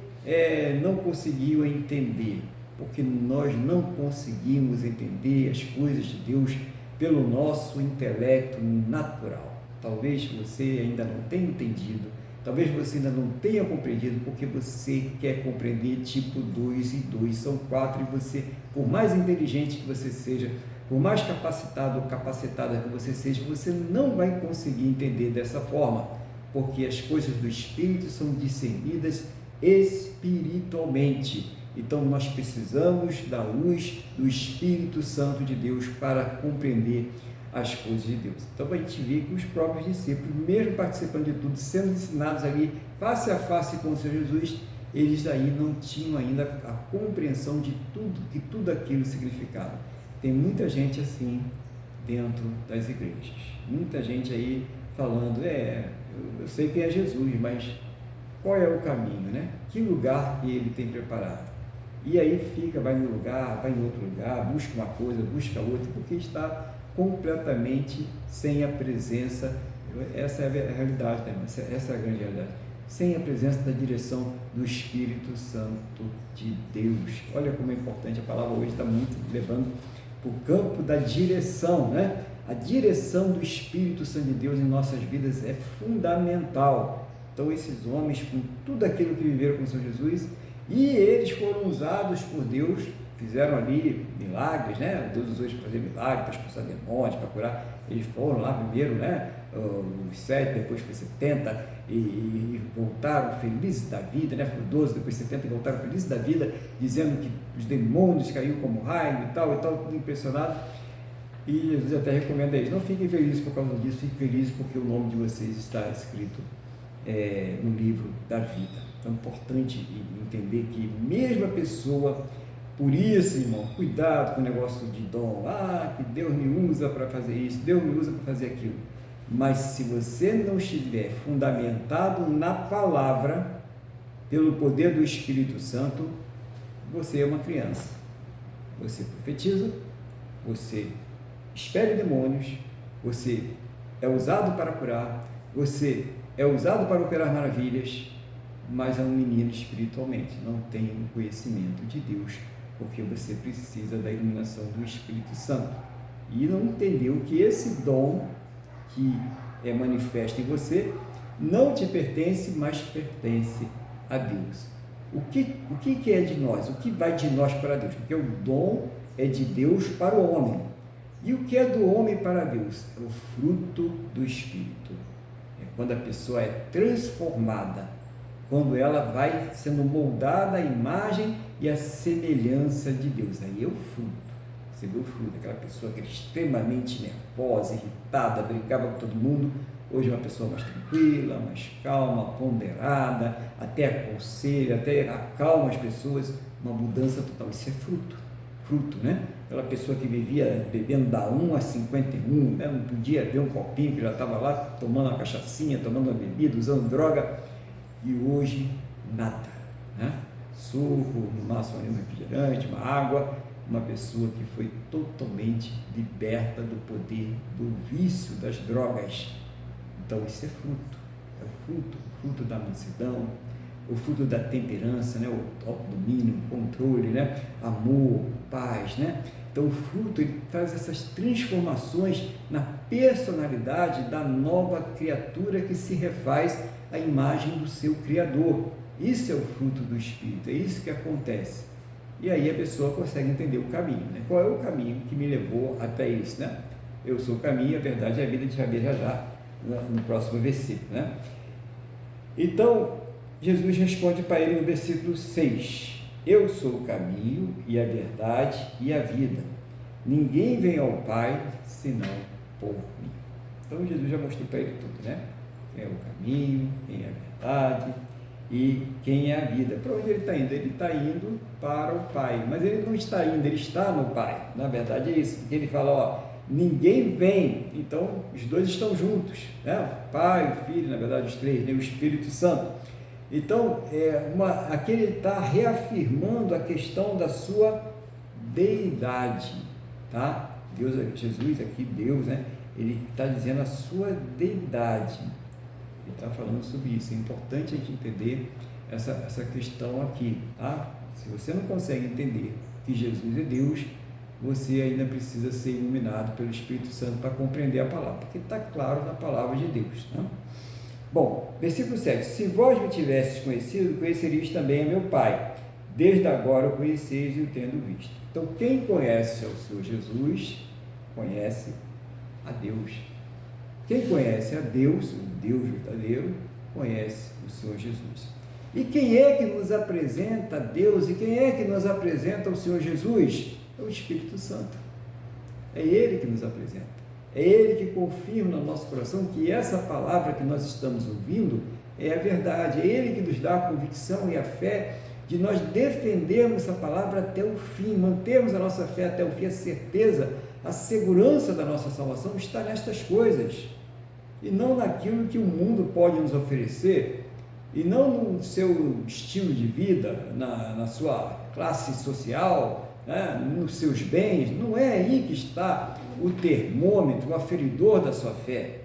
Speaker 2: não conseguiam entender? Porque nós não conseguimos entender as coisas de Deus pelo nosso intelecto natural. Talvez você ainda não tenha entendido, talvez você ainda não tenha compreendido, porque você quer compreender tipo 2 e 2 são 4, e você, por mais inteligente que você seja, por mais capacitado ou capacitada que você seja, você não vai conseguir entender dessa forma, porque as coisas do Espírito são discernidas espiritualmente. Então nós precisamos da luz do Espírito Santo de Deus para compreender as coisas de Deus. Então a gente vê que os próprios discípulos, mesmo participando de tudo, sendo ensinados ali face a face com o Senhor Jesus, eles aí não tinham ainda a compreensão de tudo que tudo aquilo significava. Tem muita gente assim dentro das igrejas, muita gente aí falando, eu sei quem é Jesus, mas qual é o caminho, né? Que lugar que ele tem preparado? E aí fica, vai num lugar, vai em outro lugar, busca uma coisa, busca outra, porque está completamente sem a presença. Essa é a realidade, né? Essa é a grande realidade. Sem a presença da direção do Espírito Santo de Deus. Olha como é importante, a palavra hoje está muito levando para o campo da direção, né? A direção do Espírito Santo de Deus em nossas vidas é fundamental. Então esses homens, com tudo aquilo que viveram com o Senhor Jesus, e eles foram usados por Deus, fizeram ali milagres, né? Deus usou eles para fazer milagres, para expulsar demônios, para curar. Eles foram lá primeiro, né? Os 7, depois foi 70, e voltaram felizes da vida, né? Foi 12, depois 70, e voltaram felizes da vida, dizendo que os demônios caíram como raio e tal, tudo impressionado. E Jesus até recomenda a eles, não fiquem felizes por causa disso, fiquem felizes porque o nome de vocês está escrito no livro da vida. Então é importante entender que mesmo a pessoa, por isso, irmão, cuidado com o negócio de dom, que Deus me usa para fazer isso, Deus me usa para fazer aquilo, mas se você não estiver fundamentado na palavra, pelo poder do Espírito Santo, você é uma criança, você profetiza, você expele demônios, você é usado para curar, você é usado para operar maravilhas, mas é um menino espiritualmente, não tem o conhecimento de Deus, porque você precisa da iluminação do Espírito Santo, e não entendeu que esse dom que é manifesto em você não te pertence, mas pertence a Deus. O que é de nós? O que vai de nós para Deus? Porque o dom é de Deus para o homem. E o que é do homem para Deus? É o fruto do Espírito. É quando a pessoa é transformada, quando ela vai sendo moldada à imagem e à semelhança de Deus. Aí é o fruto. Você vê o fruto daquela pessoa que era extremamente nervosa, irritada, brigava com todo mundo. Hoje é uma pessoa mais tranquila, mais calma, ponderada, até aconselha, até acalma as pessoas. Uma mudança total. Isso é fruto, né? Aquela pessoa que vivia bebendo da 1 a 51, né? Não podia ver um copinho, que já estava lá tomando uma cachaçinha, tomando uma bebida, usando droga, e hoje nada, né? Suco, no máximo um refrigerante, uma água, uma pessoa que foi totalmente liberta do poder do vício das drogas. Então isso é o fruto da mansidão, o fruto da temperança, né? O autodomínio, o controle, né? Amor, paz, né? Então o fruto, ele traz essas transformações na personalidade da nova criatura que se refaz à imagem do seu Criador. Isso é o fruto do Espírito, é isso que acontece. E aí a pessoa consegue entender o caminho, né? Qual é o caminho que me levou até isso, né? Eu sou o caminho, a verdade e a vida, a gente vai ver já no próximo versículo, né? Então, Jesus responde para ele no versículo 6, eu sou o caminho e a verdade e a vida, ninguém vem ao Pai senão por mim. Então Jesus já mostrou para ele tudo, né? Quem é o caminho, quem é a verdade e quem é a vida. Para onde ele está indo? Ele está indo para o Pai, mas ele não está indo, ele está no Pai. Na verdade é isso, porque ele fala, ninguém vem, então os dois estão juntos, né? O Pai, o Filho, na verdade os três, né? O Espírito Santo. Então, aqui ele está reafirmando a questão da sua deidade, tá? Jesus aqui, Deus, né? Ele está dizendo a sua deidade. Ele está falando sobre isso. É importante a gente entender essa questão aqui, tá? Se você não consegue entender que Jesus é Deus, você ainda precisa ser iluminado pelo Espírito Santo para compreender a palavra, porque está claro na palavra de Deus, né? Bom, versículo 7. Se vós me tivesses conhecido, conheceríeis também a meu Pai. Desde agora o conheceis e o tendo visto. Então, quem conhece ao Senhor Jesus, conhece a Deus. Quem conhece a Deus, o Deus verdadeiro, conhece o Senhor Jesus. E quem é que nos apresenta a Deus? E quem é que nos apresenta o Senhor Jesus? É o Espírito Santo. É Ele que nos apresenta. É Ele que confirma no nosso coração que essa palavra que nós estamos ouvindo é a verdade. É Ele que nos dá a convicção e a fé de nós defendermos essa palavra até o fim, mantermos a nossa fé até o fim, a certeza, a segurança da nossa salvação está nestas coisas, e não naquilo que o mundo pode nos oferecer, e não no seu estilo de vida, na sua classe social, né, nos seus bens. Não é aí que está o termômetro, o aferidor da sua fé,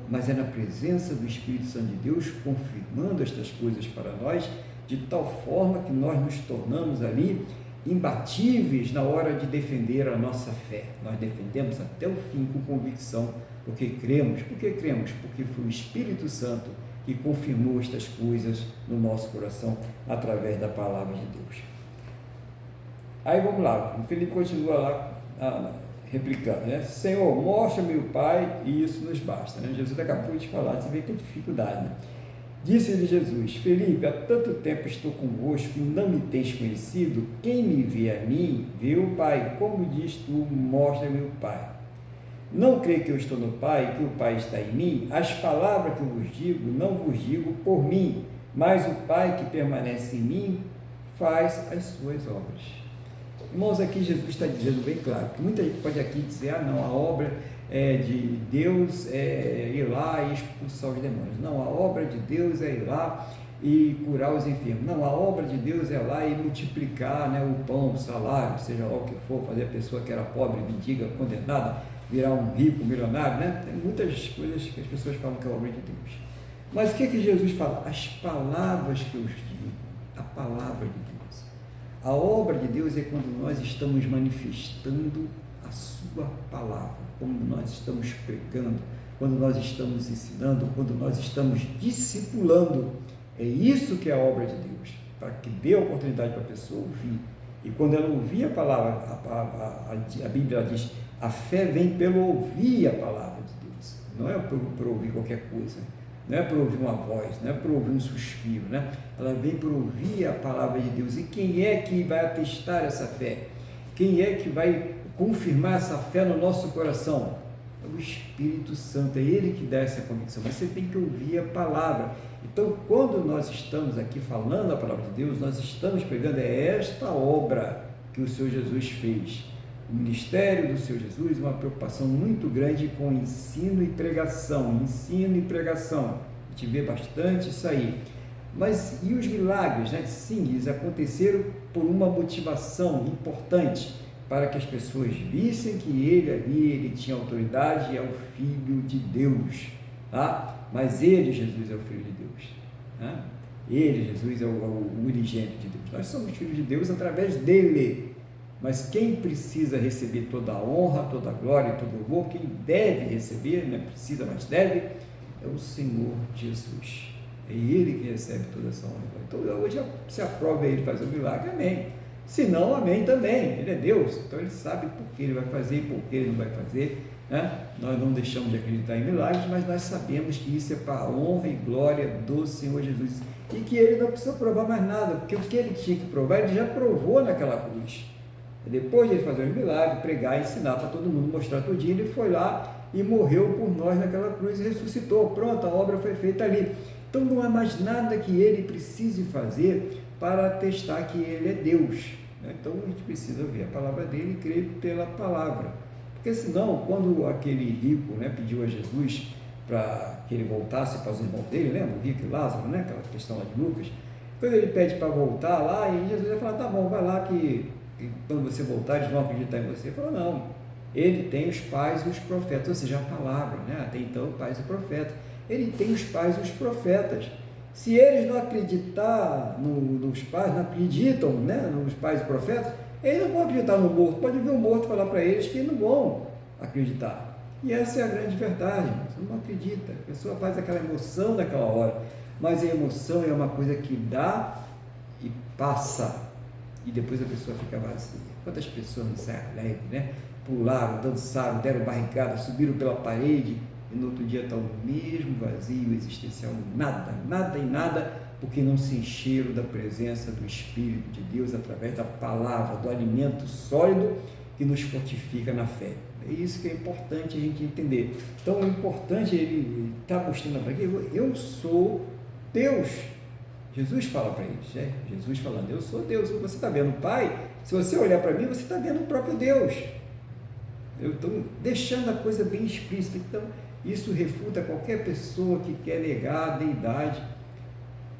Speaker 2: mas é na presença do Espírito Santo de Deus, confirmando estas coisas para nós, de tal forma que nós nos tornamos ali imbatíveis na hora de defender a nossa fé. Nós defendemos até o fim com convicção, porque cremos. Por que cremos? Porque foi o Espírito Santo que confirmou estas coisas no nosso coração através da palavra de Deus. Aí vamos lá, o Felipe continua lá replicando, né? Senhor, mostra-me o Pai e isso nos basta, né? Jesus acabou de falar, você vê que dificuldade, né? Disse-lhe Jesus: Felipe, há tanto tempo estou convosco e não me tens conhecido. Quem me vê a mim, vê o Pai. Como diz tu, mostra-me o Pai. Não crê que eu estou no Pai, que o Pai está em mim? As palavras que eu vos digo, não vos digo por mim, mas o Pai que permanece em mim faz as suas obras. Irmãos, aqui Jesus está dizendo bem claro, que muita gente pode aqui dizer, não, a obra de Deus é ir lá e expulsar os demônios. Não, a obra de Deus é ir lá e curar os enfermos. Não, a obra de Deus é lá e multiplicar, né, o pão, o salário, seja lá o que for, fazer a pessoa que era pobre, mendiga, condenada, virar um rico, milionário, né? Tem muitas coisas que as pessoas falam que é a obra de Deus. Mas o que Jesus fala? As palavras que eu os digo, a palavra de Deus. A obra de Deus é quando nós estamos manifestando a sua palavra, quando nós estamos pregando, quando nós estamos ensinando, quando nós estamos discipulando. É isso que é a obra de Deus, para que dê a oportunidade para a pessoa ouvir. E quando ela ouvir a palavra, a Bíblia diz, a fé vem pelo ouvir a palavra de Deus, não é por ouvir qualquer coisa, não é por ouvir uma voz, não é por ouvir um suspiro, né? Ela vem por ouvir a palavra de Deus. E quem é que vai atestar essa fé? Quem é que vai confirmar essa fé no nosso coração? É o Espírito Santo, é Ele que dá essa convicção. Você tem que ouvir a palavra. Então, quando nós estamos aqui falando a palavra de Deus, nós estamos pregando esta obra que o Senhor Jesus fez. O ministério do Senhor Jesus, uma preocupação muito grande com ensino e pregação. Ensino e pregação. A gente vê bastante isso aí. Mas e os milagres, né? Sim, eles aconteceram por uma motivação importante, para que as pessoas vissem que ele ali, ele tinha autoridade e é o Filho de Deus, tá? Mas ele, Jesus, é o Filho de Deus, né? Ele, Jesus, é o unigênito de Deus. Nós somos filhos de Deus através dele, mas quem precisa receber toda a honra, toda a glória, todo o louvor, quem deve receber, não precisa, mas deve, é o Senhor Jesus. É Ele que recebe toda essa honra. Então hoje se aprova Ele fazer o milagre, amém. Se não, amém também. Ele é Deus, então Ele sabe por que Ele vai fazer e por que Ele não vai fazer, né? Nós não deixamos de acreditar em milagres, mas nós sabemos que isso é para a honra e glória do Senhor Jesus, e que Ele não precisa provar mais nada, porque o que Ele tinha que provar, Ele já provou naquela cruz. Depois de Ele fazer um milagre, pregar, ensinar para todo mundo, mostrar todo dia, Ele foi lá e morreu por nós naquela cruz e ressuscitou. Pronto, a obra foi feita ali. Então não há mais nada que Ele precise fazer para atestar que Ele é Deus. Então a gente precisa ver a palavra dele e crer pela palavra, porque senão, quando aquele rico, né, pediu a Jesus para que ele voltasse para os irmãos dele, lembra? O rico e Lázaro, né, aquela questão lá de Lucas, quando ele pede para voltar lá, e Jesus vai falar, tá bom, vai lá que quando você voltar eles vão acreditar em você. Ele falou, não, ele tem os pais e os profetas, ou seja, a palavra, né? Até então, pais e profetas. ele tem os pais e os profetas. Se eles não acreditar nos pais, não acreditam, né, nos pais e profetas, eles não vão acreditar no morto. Pode vir um morto falar para eles que não vão acreditar. E essa é a grande verdade, você não acredita. A pessoa faz aquela emoção naquela hora, mas a emoção é uma coisa que dá e passa, e depois a pessoa fica vazia. Quantas pessoas não saem alegres, né? Pularam, dançaram, deram barrigada, subiram pela parede, e no outro dia está o mesmo vazio existencial, nada, nada e nada, porque não se encheram da presença do Espírito de Deus através da palavra, do alimento sólido que nos fortifica na fé. É isso que é importante a gente entender. Então, o importante, ele está mostrando para aqui, eu sou Deus. Jesus fala para eles, né? Jesus falando, eu sou Deus. Você está vendo o Pai? Se você olhar para mim, você está vendo o próprio Deus. Eu estou deixando a coisa bem explícita. Então, isso refuta qualquer pessoa que quer negar a deidade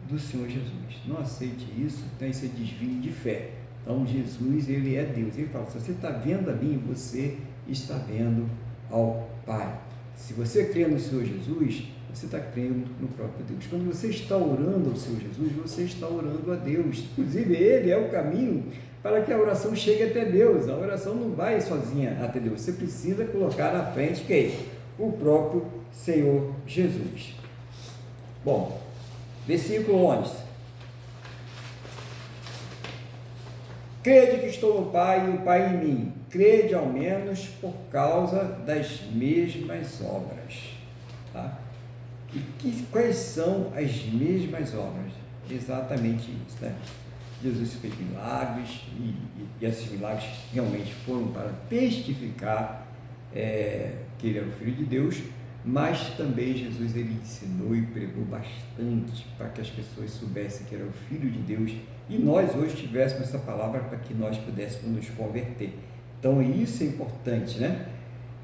Speaker 2: do Senhor Jesus. Não aceite isso, tem esse desvio de fé. Então, Jesus, ele é Deus. Ele fala, se você está vendo a mim, você está vendo ao Pai. Se você crê no Senhor Jesus, você está crendo no próprio Deus. Quando você está orando ao Senhor Jesus, você está orando a Deus. Inclusive, Ele é o caminho para que a oração chegue até Deus. A oração não vai sozinha até Deus. Você precisa colocar na frente quem? O próprio Senhor Jesus. Bom, versículo 11. Crede que estou no Pai e o Pai em mim. Crede ao menos por causa das mesmas obras. Tá? E quais são as mesmas obras? Exatamente isso, né? Jesus fez milagres e esses milagres realmente foram para testificar que ele era o Filho de Deus, mas também Jesus ele ensinou e pregou bastante para que as pessoas soubessem que era o Filho de Deus e nós hoje tivéssemos essa palavra para que nós pudéssemos nos converter. Então isso é importante, né?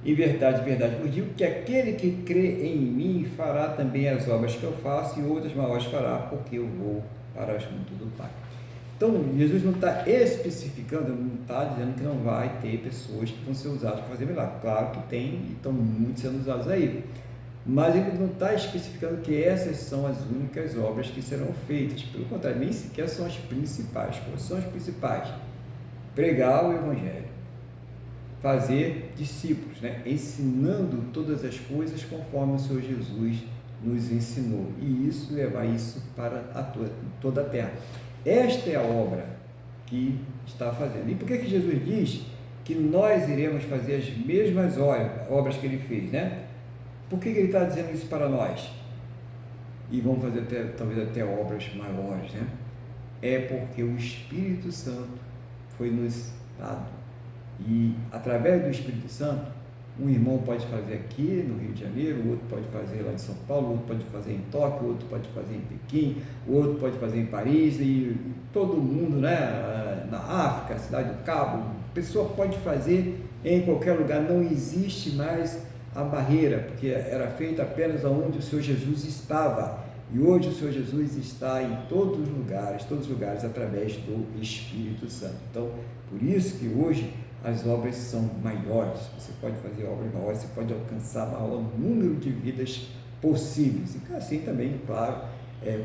Speaker 2: Em verdade, vos digo que aquele que crê em mim fará também as obras que eu faço e outras maiores fará, porque eu vou para junto do Pai. Então, Jesus não está especificando, não está dizendo que não vai ter pessoas que vão ser usadas para fazer milagre. Claro que tem e estão muitos sendo usados aí. Mas ele não está especificando que essas são as únicas obras que serão feitas. Pelo contrário, nem sequer são as principais. Quais são as principais? Pregar o Evangelho. Fazer discípulos, né? Ensinando todas as coisas conforme o Senhor Jesus nos ensinou. E isso, levar isso para toda a terra. Esta é a obra que está fazendo. E por que Jesus diz que nós iremos fazer as mesmas obras que ele fez, né? Por que ele está dizendo isso para nós? E vamos fazer talvez até obras maiores, né? É porque o Espírito Santo foi nos dado. E através do Espírito Santo, um irmão pode fazer aqui no Rio de Janeiro, o outro pode fazer lá em São Paulo, o outro pode fazer em Tóquio, o outro pode fazer em Pequim, o outro pode fazer em Paris, e todo mundo, né, na África, Cidade do Cabo, a pessoa pode fazer em qualquer lugar, não existe mais a barreira, porque era feita apenas onde o Senhor Jesus estava, e hoje o Senhor Jesus está em todos os lugares, através do Espírito Santo. Então, por isso que hoje as obras são maiores, você pode fazer obras maiores, você pode alcançar maior número de vidas possíveis, e assim também, claro,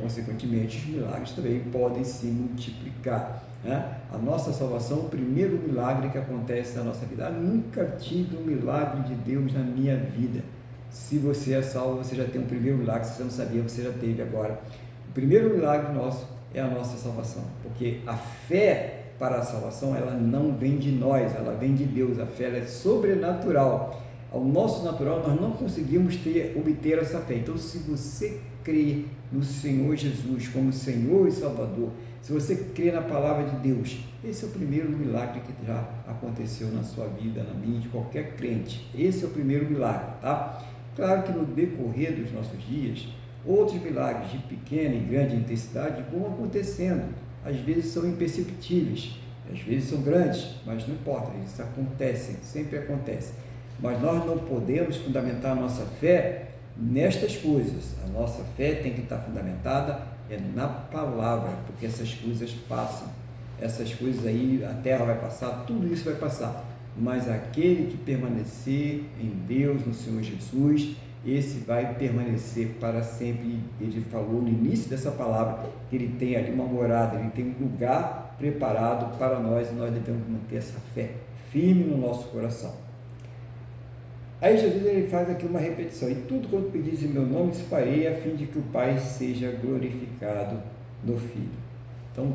Speaker 2: consequentemente, os milagres também podem se multiplicar, né? A nossa salvação, o primeiro milagre que acontece na nossa vida. Nunca tive um milagre de Deus na minha vida. Se você é salvo, você já tem um primeiro milagre, se você não sabia, você já teve agora. O primeiro milagre nosso é a nossa salvação, porque a fé para a salvação, ela não vem de nós, ela vem de Deus. A fé ela é sobrenatural. Ao nosso natural, nós não conseguimos obter essa fé. Então, se você crê no Senhor Jesus como Senhor e Salvador, se você crê na palavra de Deus, esse é o primeiro milagre que já aconteceu na sua vida, na minha, de qualquer crente. Esse é o primeiro milagre, tá? Claro que no decorrer dos nossos dias, outros milagres de pequena e grande intensidade vão acontecendo. Às vezes são imperceptíveis, às vezes são grandes, mas não importa, eles acontecem, sempre acontecem. Mas nós não podemos fundamentar a nossa fé nestas coisas. A nossa fé tem que estar fundamentada na palavra, porque essas coisas passam. Essas coisas aí, a terra vai passar, tudo isso vai passar. Mas aquele que permanecer em Deus, no Senhor Jesus, esse vai permanecer para sempre. Ele falou no início dessa palavra que ele tem ali uma morada, ele tem um lugar preparado para nós, e nós devemos manter essa fé firme no nosso coração. Aí Jesus ele faz aqui uma repetição: e tudo quanto pedis em meu nome se farei, a fim de que o Pai seja glorificado no Filho. Então,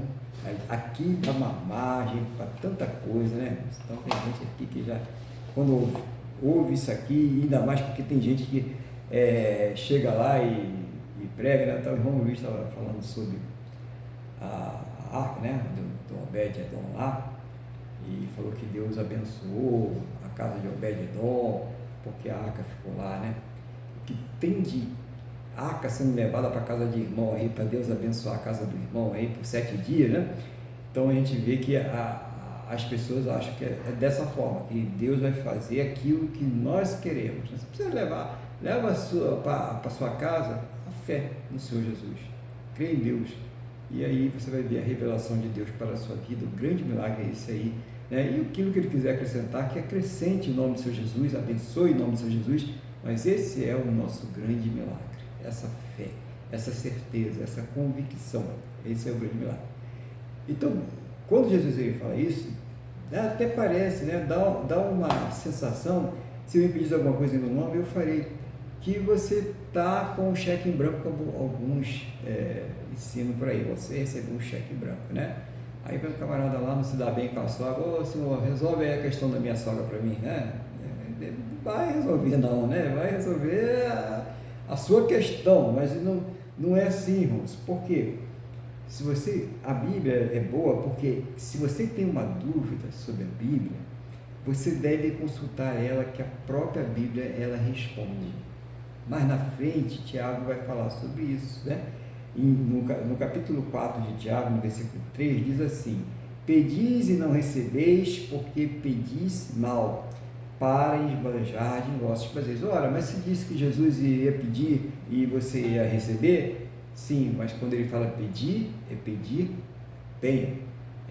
Speaker 2: aqui dá uma margem para tanta coisa, né? Então tem gente aqui que já, quando ouve isso aqui, ainda mais porque tem gente que chega lá e prega, né? Então, o irmão Luiz estava falando sobre a arca, né? do Obed-Edom lá, e falou que Deus abençoou a casa de Obed-Edom, porque a arca ficou lá, né? Que tem de arca sendo levada para a casa de irmão aí, para Deus abençoar a casa do irmão aí por 7 dias, né? Então a gente vê que as pessoas acham que é dessa forma, que Deus vai fazer aquilo que nós queremos. Você precisa leva para a sua casa a fé no Senhor Jesus, crê em Deus, e aí você vai ver a revelação de Deus para a sua vida. O grande milagre é esse aí, né? E aquilo que ele quiser acrescentar, que acrescente em nome do Senhor Jesus, abençoe em nome do Senhor Jesus, mas esse é o nosso grande milagre, essa fé, essa certeza, essa convicção, esse é o grande milagre. Então, quando Jesus ele fala isso, até parece, né, dá uma sensação, se eu me pedisse alguma coisa em meu nome, eu farei, que você está com um cheque em branco, como alguns ensinam por aí, você recebeu um cheque em branco, né? Aí vem o camarada lá, não se dá bem com a sogra: ô senhor, resolve aí a questão da minha sogra para mim, né? Vai resolver não, né? Vai resolver a sua questão, mas não é assim, irmãos. Por quê? A Bíblia é boa porque se você tem uma dúvida sobre a Bíblia, você deve consultar ela, que a própria Bíblia ela responde. Mais na frente, Tiago vai falar sobre isso, né? E no capítulo 4 de Tiago, no versículo 3, diz assim: pedis e não recebeis, porque pedis mal, para esbanjar de vossos prazeres. Ora, mas se disse que Jesus ia pedir e você ia receber? Sim, mas quando ele fala pedir, é pedir bem,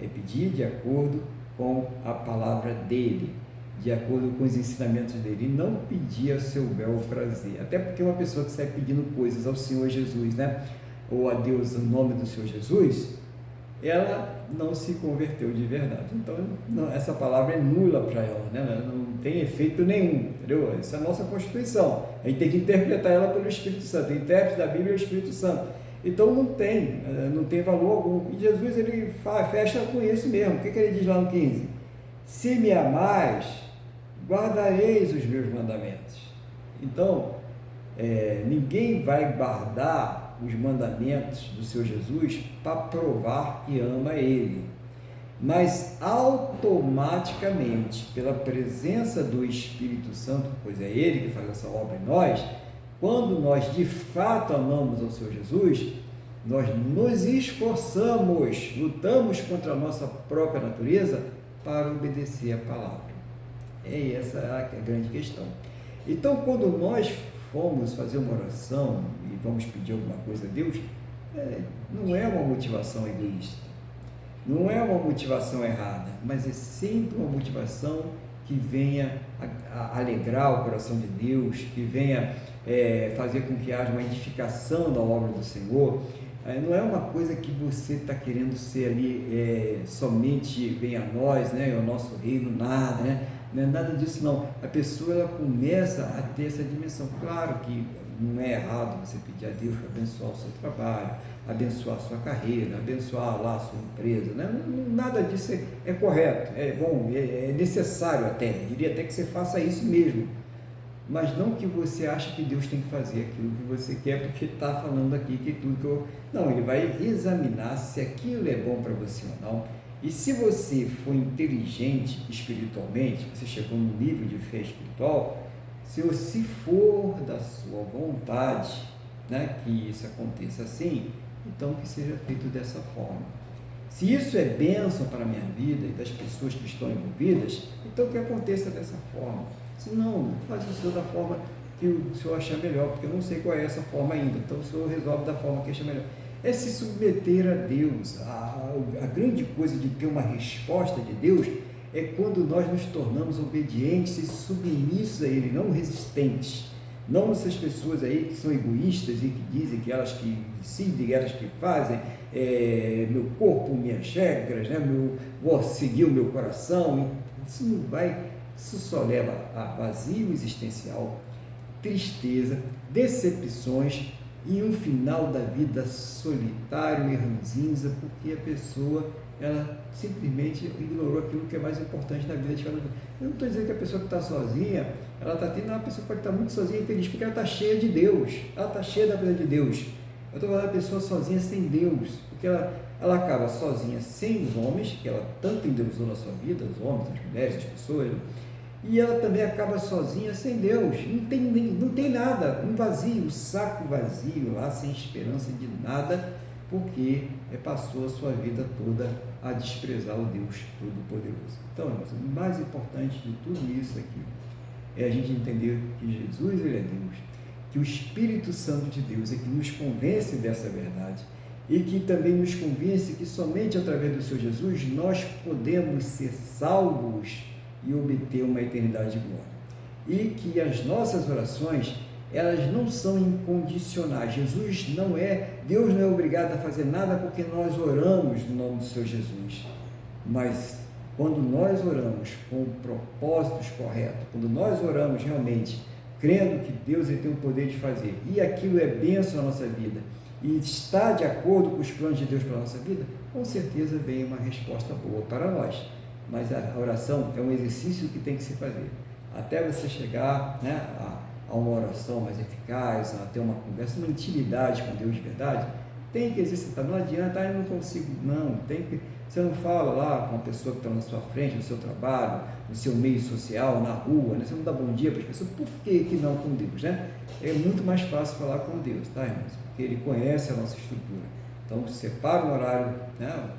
Speaker 2: é pedir de acordo com a palavra dele, de acordo com os ensinamentos dele, e não pedir ao seu bel prazer. Até porque uma pessoa que sai pedindo coisas ao Senhor Jesus, né, ou a Deus no nome do Senhor Jesus, ela não se converteu de verdade. Então, essa palavra é nula para ela, né? Ela não tem efeito nenhum, entendeu? Essa é a nossa Constituição. A gente tem que interpretar ela pelo Espírito Santo. O intérprete da Bíblia é o Espírito Santo. Então, não tem valor algum. E Jesus, ele fecha com isso mesmo. O que ele diz lá no 15? Se me amais, guardareis os meus mandamentos. Então, ninguém vai guardar os mandamentos do Senhor Jesus para provar que ama Ele, mas automaticamente, pela presença do Espírito Santo, pois é Ele que faz essa obra em nós, quando nós de fato amamos ao Senhor Jesus, nós nos esforçamos, lutamos contra a nossa própria natureza para obedecer a palavra. Essa é a grande questão. Então, quando nós formos fazer uma oração e vamos pedir alguma coisa a Deus, não é uma motivação egoísta, não é uma motivação errada, mas é sempre uma motivação que venha a alegrar o coração de Deus, que venha fazer com que haja uma edificação da obra do Senhor. Não é uma coisa que você está querendo ser ali, somente vem a nós, né, o nosso reino, nada, né? Não é nada disso não. A pessoa ela começa a ter essa dimensão. Claro que não é errado você pedir a Deus para abençoar o seu trabalho, abençoar a sua carreira, abençoar lá a sua empresa, né? Nada disso é correto, é bom, é necessário até, diria até que você faça isso mesmo, mas não que você ache que Deus tem que fazer aquilo que você quer, porque está falando aqui que tudo que eu... Não, ele vai examinar se aquilo é bom para você ou não. E se você for inteligente espiritualmente, você chegou no nível de fé espiritual, se for da sua vontade, né, que isso aconteça assim, então que seja feito dessa forma. Se isso é bênção para a minha vida e das pessoas que estão envolvidas, então que aconteça dessa forma. Se não, faz o senhor da forma que o senhor achar melhor, porque eu não sei qual é essa forma ainda, então o senhor resolve da forma que achar melhor. É se submeter a Deus. A grande coisa de ter uma resposta de Deus é quando nós nos tornamos obedientes e submissos a Ele, não resistentes. Não essas pessoas aí que são egoístas e que dizem que elas que decidem, elas que fazem, meu corpo, minhas regras, né? Vou seguir o meu coração. Isso não vai, isso só leva a vazio existencial, tristeza, decepções e um final da vida solitário e ranzinza, porque a pessoa, ela simplesmente ignorou aquilo que é mais importante na vida de cada um. Eu não estou dizendo que a pessoa que está sozinha, ela está tendo, uma pessoa que pode estar muito sozinha e feliz, porque ela está cheia de Deus, ela está cheia da vida de Deus. Eu estou falando da pessoa sozinha sem Deus, porque ela acaba sozinha sem os homens, que ela tanto endeusou na sua vida, os homens, as mulheres, as pessoas, né? E ela também acaba sozinha sem Deus, não tem nada, um vazio, um saco vazio lá, sem esperança de nada, porque passou a sua vida toda a desprezar o Deus Todo-Poderoso. Então, irmãos, o mais importante de tudo isso aqui é a gente entender que Jesus, ele é Deus, que o Espírito Santo de Deus é que nos convence dessa verdade e que também nos convence que somente através do Senhor Jesus nós podemos ser salvos e obter uma eternidade de glória. E que as nossas orações, elas não são incondicionais. Deus não é obrigado a fazer nada porque nós oramos no nome do Senhor Jesus. Mas quando nós oramos com propósitos corretos, quando nós oramos realmente crendo que Deus tem o poder de fazer, e aquilo é bênção na nossa vida, e está de acordo com os planos de Deus para a nossa vida, com certeza vem uma resposta boa para nós. Mas a oração é um exercício que tem que se fazer. Até você chegar, né, a uma oração mais eficaz, a ter uma conversa, uma intimidade com Deus de verdade, tem que exercitar. Não adianta, eu não consigo, não. Você não fala lá com a pessoa que está na sua frente, no seu trabalho, no seu meio social, na rua, né? Você não dá bom dia para as pessoas, por que não com Deus, né? É muito mais fácil falar com Deus, tá, irmãos? Porque Ele conhece a nossa estrutura. Então, separa um horário, né?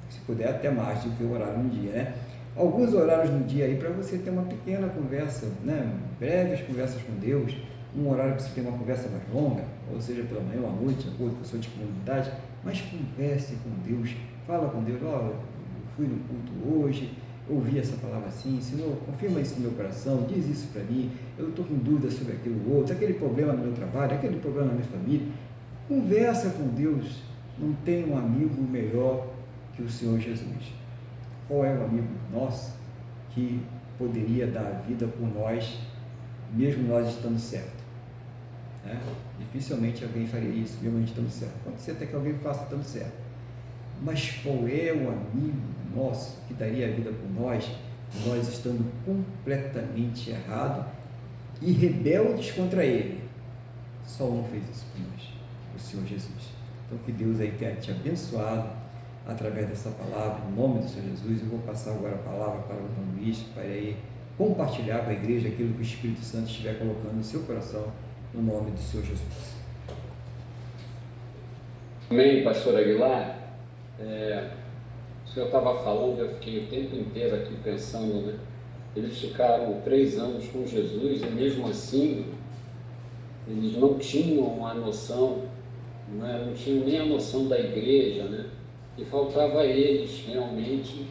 Speaker 2: Se puder até mais do que o horário no dia, né? Alguns horários no dia aí para você ter uma pequena conversa, né? Breves conversas com Deus, um horário para você ter uma conversa mais longa, ou seja, pela manhã ou à noite, de acordo com a sua disponibilidade, mas converse com Deus, fala com Deus, eu fui no culto hoje, ouvi essa palavra assim, Senhor, confirma isso no meu coração, diz isso para mim, eu estou com dúvidas sobre aquilo outro, aquele problema no meu trabalho, aquele problema na minha família. Conversa com Deus, não tem um amigo melhor que o Senhor Jesus. Qual é o amigo nosso que poderia dar a vida por nós, mesmo nós estando certo? Né? Dificilmente alguém faria isso, mesmo a gente estando certo. Pode ser até que alguém faça estando certo. Mas qual é o amigo nosso que daria a vida por nós estando completamente errados e rebeldes contra Ele? Só um fez isso por nós, o Senhor Jesus. Então que Deus aí tenha te abençoado através dessa palavra, em nome do Senhor Jesus. Eu vou passar agora a palavra para o irmão Luiz, para aí compartilhar com a igreja aquilo que o Espírito Santo estiver colocando no seu coração, no nome do Senhor Jesus.
Speaker 1: Amém, pastor Aguilar. O senhor estava falando, eu fiquei o tempo inteiro aqui pensando, né? Eles ficaram 3 anos com Jesus e mesmo assim eles não tinham a noção, não tinham nem a noção da igreja, né? E faltava a eles realmente,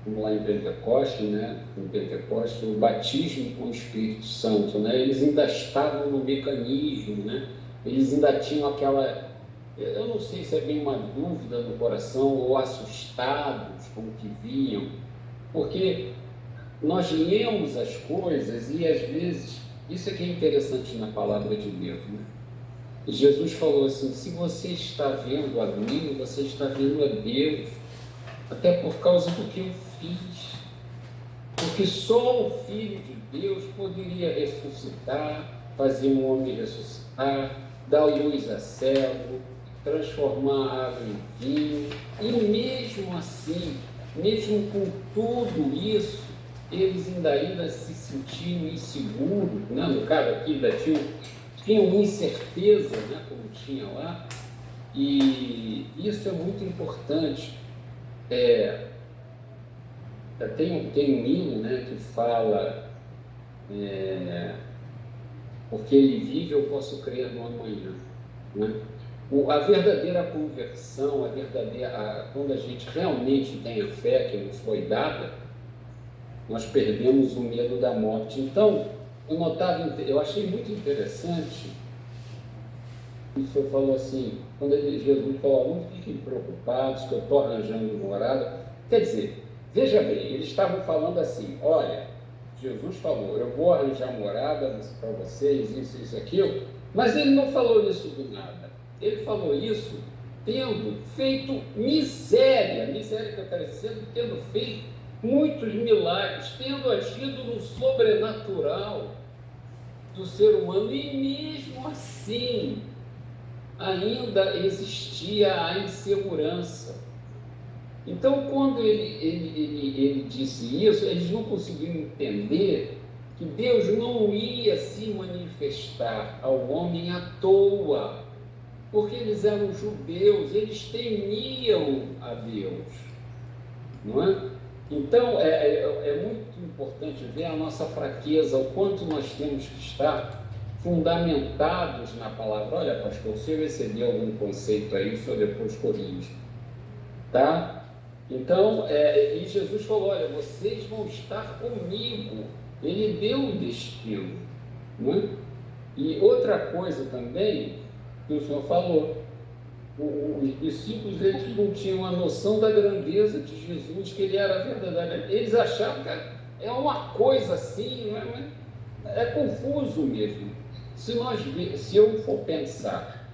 Speaker 1: como lá em Pentecostes, né? Em Pentecostes, o batismo com o Espírito Santo, né? Eles ainda estavam no mecanismo, né? Eles ainda tinham aquela, eu não sei se é bem uma dúvida no coração ou assustados com o que viam, porque nós lemos as coisas e às vezes, isso é que é interessante na palavra de Deus, né? Jesus falou assim, se você está vendo a mim, você está vendo a Deus, até por causa do que eu fiz, porque só o Filho de Deus poderia ressuscitar, fazer um homem ressuscitar, dar luz a cego, transformar a água em vinho, e mesmo assim, mesmo com tudo isso, eles ainda se sentiam inseguros, né? No caso aqui ainda tinham incerteza, né? Como tinha lá, e isso é muito importante. Tem um hino, né, que fala, porque ele vive, eu posso crer no amanhã, né? A verdadeira conversão, quando a gente realmente tem a fé que nos foi dada, nós perdemos o medo da morte. Então, eu achei muito interessante. O senhor falou assim, quando Jesus falou, não fiquem preocupados que eu estou arranjando morada. Quer dizer, veja bem, eles estavam falando assim, olha, Jesus falou, eu vou arranjar morada para vocês, isso, aquilo, mas ele não falou isso do nada. Ele falou isso tendo feito miséria que eu quero dizer, tendo feito muitos milagres, tendo agido no sobrenatural do ser humano, e mesmo assim ainda existia a insegurança. Então, quando ele disse isso, eles não conseguiam entender que Deus não ia se manifestar ao homem à toa, porque eles eram judeus, eles temiam a Deus, não é? Então, é muito importante ver a nossa fraqueza, o quanto nós temos que estar fundamentados na palavra. Olha, pastor, se eu receber algum conceito aí, o senhor depois corrige, tá? Então, e Jesus falou, olha, vocês vão estar comigo. Ele deu o destino, não é? E outra coisa também, que o senhor falou, os discípulos, eles não tinham a noção da grandeza de Jesus, que ele era verdadeiro. Eles achavam que é uma coisa assim, é confuso mesmo. Se eu for pensar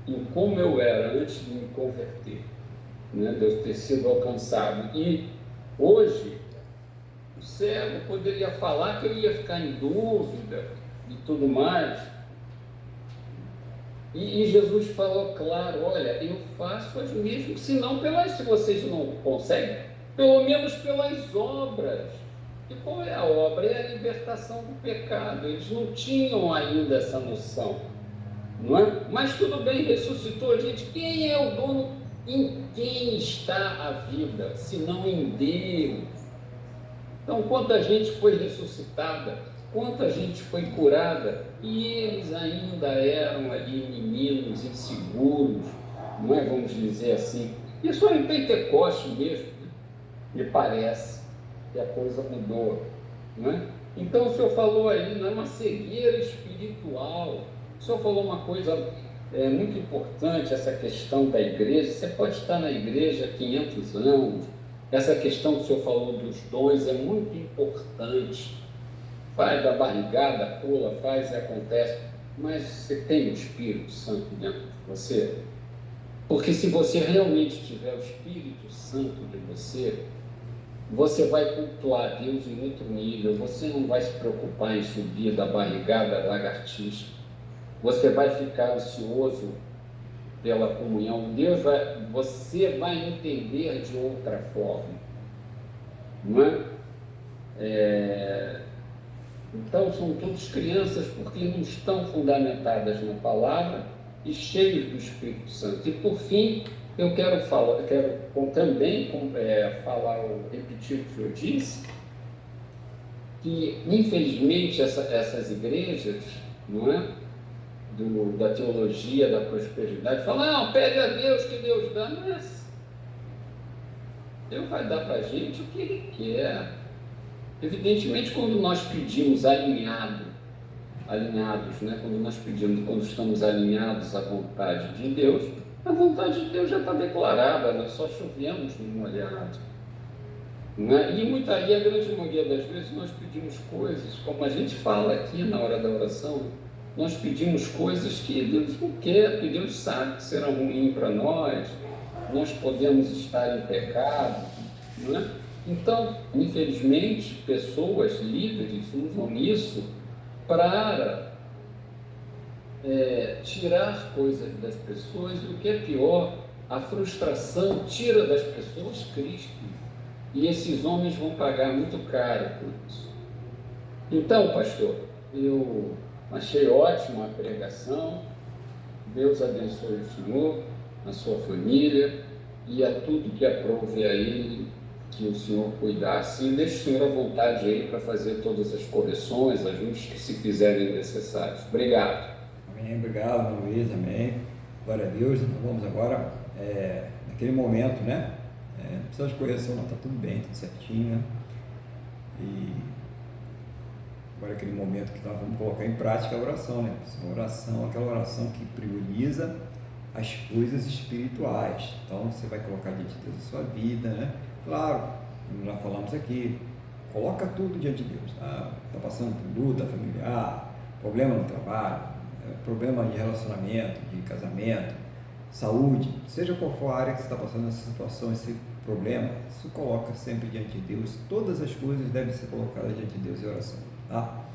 Speaker 1: em como eu era antes de me converter, né, de eu ter sido alcançado, e hoje o cego poderia falar que eu ia ficar em dúvida e tudo mais, e Jesus falou claro, olha, eu faço as mesmas, se vocês não conseguem, pelo menos pelas obras. E qual é a obra? É a libertação do pecado. Eles não tinham ainda essa noção, não é? Mas tudo bem, ressuscitou, gente. Quem é o dono? Em quem está a vida, se não em Deus? Então, quanta gente foi ressuscitada, quanta gente foi curada, e eles ainda eram ali meninos inseguros, não é? Vamos dizer assim. Isso é em Pentecoste mesmo, né? Me parece que a coisa mudou, não é? Então o senhor falou aí, não é uma cegueira espiritual. O senhor falou uma coisa muito importante, essa questão da igreja. Você pode estar na igreja há 500 anos, essa questão que o senhor falou dos dons é muito importante. Faz da barrigada, pula, faz e acontece, mas você tem o Espírito Santo dentro de você? Porque se você realmente tiver o Espírito Santo de você, você vai cultuar Deus em outro nível, você não vai se preocupar em subir da barrigada lagartixa, você vai ficar ansioso pela comunhão. Você vai entender de outra forma, não é? Então, são todas crianças porque não estão fundamentadas na palavra e cheios do Espírito Santo. E, por fim, eu quero também repetir o que o senhor disse, que, infelizmente, essas igrejas, não é? Da teologia da prosperidade, falam, não, pede a Deus que Deus dá, mas Deus vai dar para a gente o que Ele quer. Evidentemente, quando nós pedimos alinhados, né? Quando estamos alinhados à vontade de Deus, a vontade de Deus já está declarada, nós só chovemos no molhado. Né? E a grande maioria das vezes nós pedimos coisas, como a gente fala aqui na hora da oração, nós pedimos coisas que Deus não quer, que Deus sabe que serão ruins para nós podemos estar em pecado, não é? Então, infelizmente, pessoas, líderes, usam isso para tirar coisas das pessoas, e o que é pior, a frustração tira das pessoas Cristo, e esses homens vão pagar muito caro por isso. Então, pastor, eu achei ótima a pregação, Deus abençoe o senhor, a sua família, e a tudo que aprove a ele, que o senhor cuidasse, e deixe o senhor à vontade aí para fazer todas as correções, ajustes que se fizerem necessários. Obrigado.
Speaker 2: Amém, obrigado, Ana Luiz, amém. Glória a Deus. Nós vamos agora, naquele momento, né? Não precisa de correção, não, está tudo bem, tudo certinho, né? E agora aquele momento que nós vamos colocar em prática a oração, né? A oração, aquela oração que prioriza as coisas espirituais. Então você vai colocar diante de Deus a sua vida, né? Claro, como nós falamos aqui, coloca tudo diante de Deus. Está passando por luta familiar, problema no trabalho, problema de relacionamento, de casamento, saúde, seja qual for a área que você está passando nessa situação, esse problema, isso coloca sempre diante de Deus. Todas as coisas devem ser colocadas diante de Deus em oração, tá?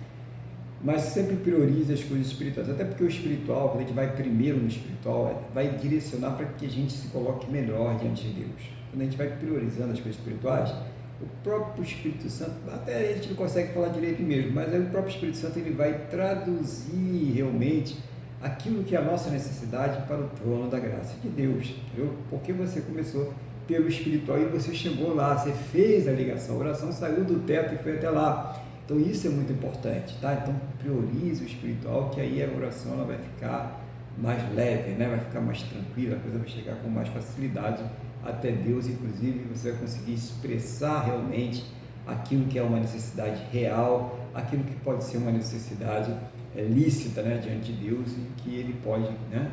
Speaker 2: Mas sempre priorize as coisas espirituais, até porque o espiritual, quando a gente vai primeiro no espiritual, vai direcionar para que a gente se coloque melhor diante de Deus. Quando a gente vai priorizando as coisas espirituais, o próprio Espírito Santo, até a gente não consegue falar direito mesmo, mas aí o próprio Espírito Santo ele vai traduzir realmente aquilo que é a nossa necessidade para o trono da graça de Deus, entendeu? Porque você começou pelo espiritual e você chegou lá, você fez a ligação, a oração saiu do teto e foi até lá. Então isso é muito importante, tá? Então priorize o espiritual, que aí a oração ela vai ficar mais leve, né? Vai ficar mais tranquila, a coisa vai chegar com mais facilidade até Deus, inclusive você vai conseguir expressar realmente aquilo que é uma necessidade real, aquilo que pode ser uma necessidade lícita, né, diante de Deus, e que Ele pode, né,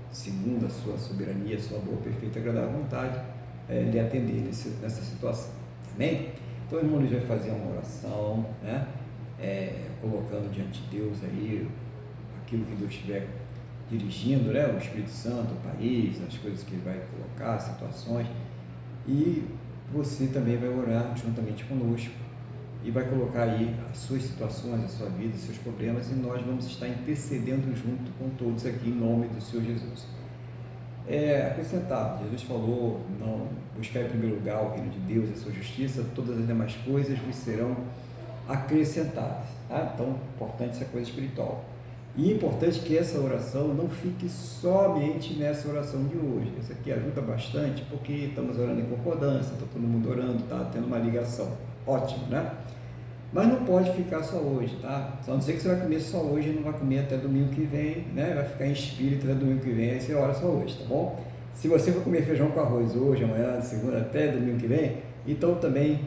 Speaker 2: segundo a sua soberania, a sua boa, perfeita e agradável vontade, lhe atender nessa situação. Amém? Então, o irmão Luiz vai fazer uma oração, né, colocando diante de Deus aí aquilo que Deus estiver dirigindo, né, o Espírito Santo, o país, as coisas que Ele vai colocar, as situações, e você também vai orar juntamente conosco e vai colocar aí as suas situações, a sua vida, os seus problemas, e nós vamos estar intercedendo junto com todos aqui em nome do Senhor Jesus. Acrescentar, Jesus falou, não, buscar em primeiro lugar o reino de Deus e a sua justiça, todas as demais coisas vos serão acrescentadas, tá? Então, importante essa coisa espiritual. E é importante que essa oração não fique somente nessa oração de hoje. Essa aqui ajuda bastante, porque estamos orando em concordância, está todo mundo orando, está tendo uma ligação. Ótimo, né? Mas não pode ficar só hoje, tá? Só não sei que você vai comer só hoje e não vai comer até domingo que vem, né? Vai ficar em espírito até domingo que vem, aí você ora só hoje, tá bom? Se você for comer feijão com arroz hoje, amanhã, de segunda até domingo que vem, então também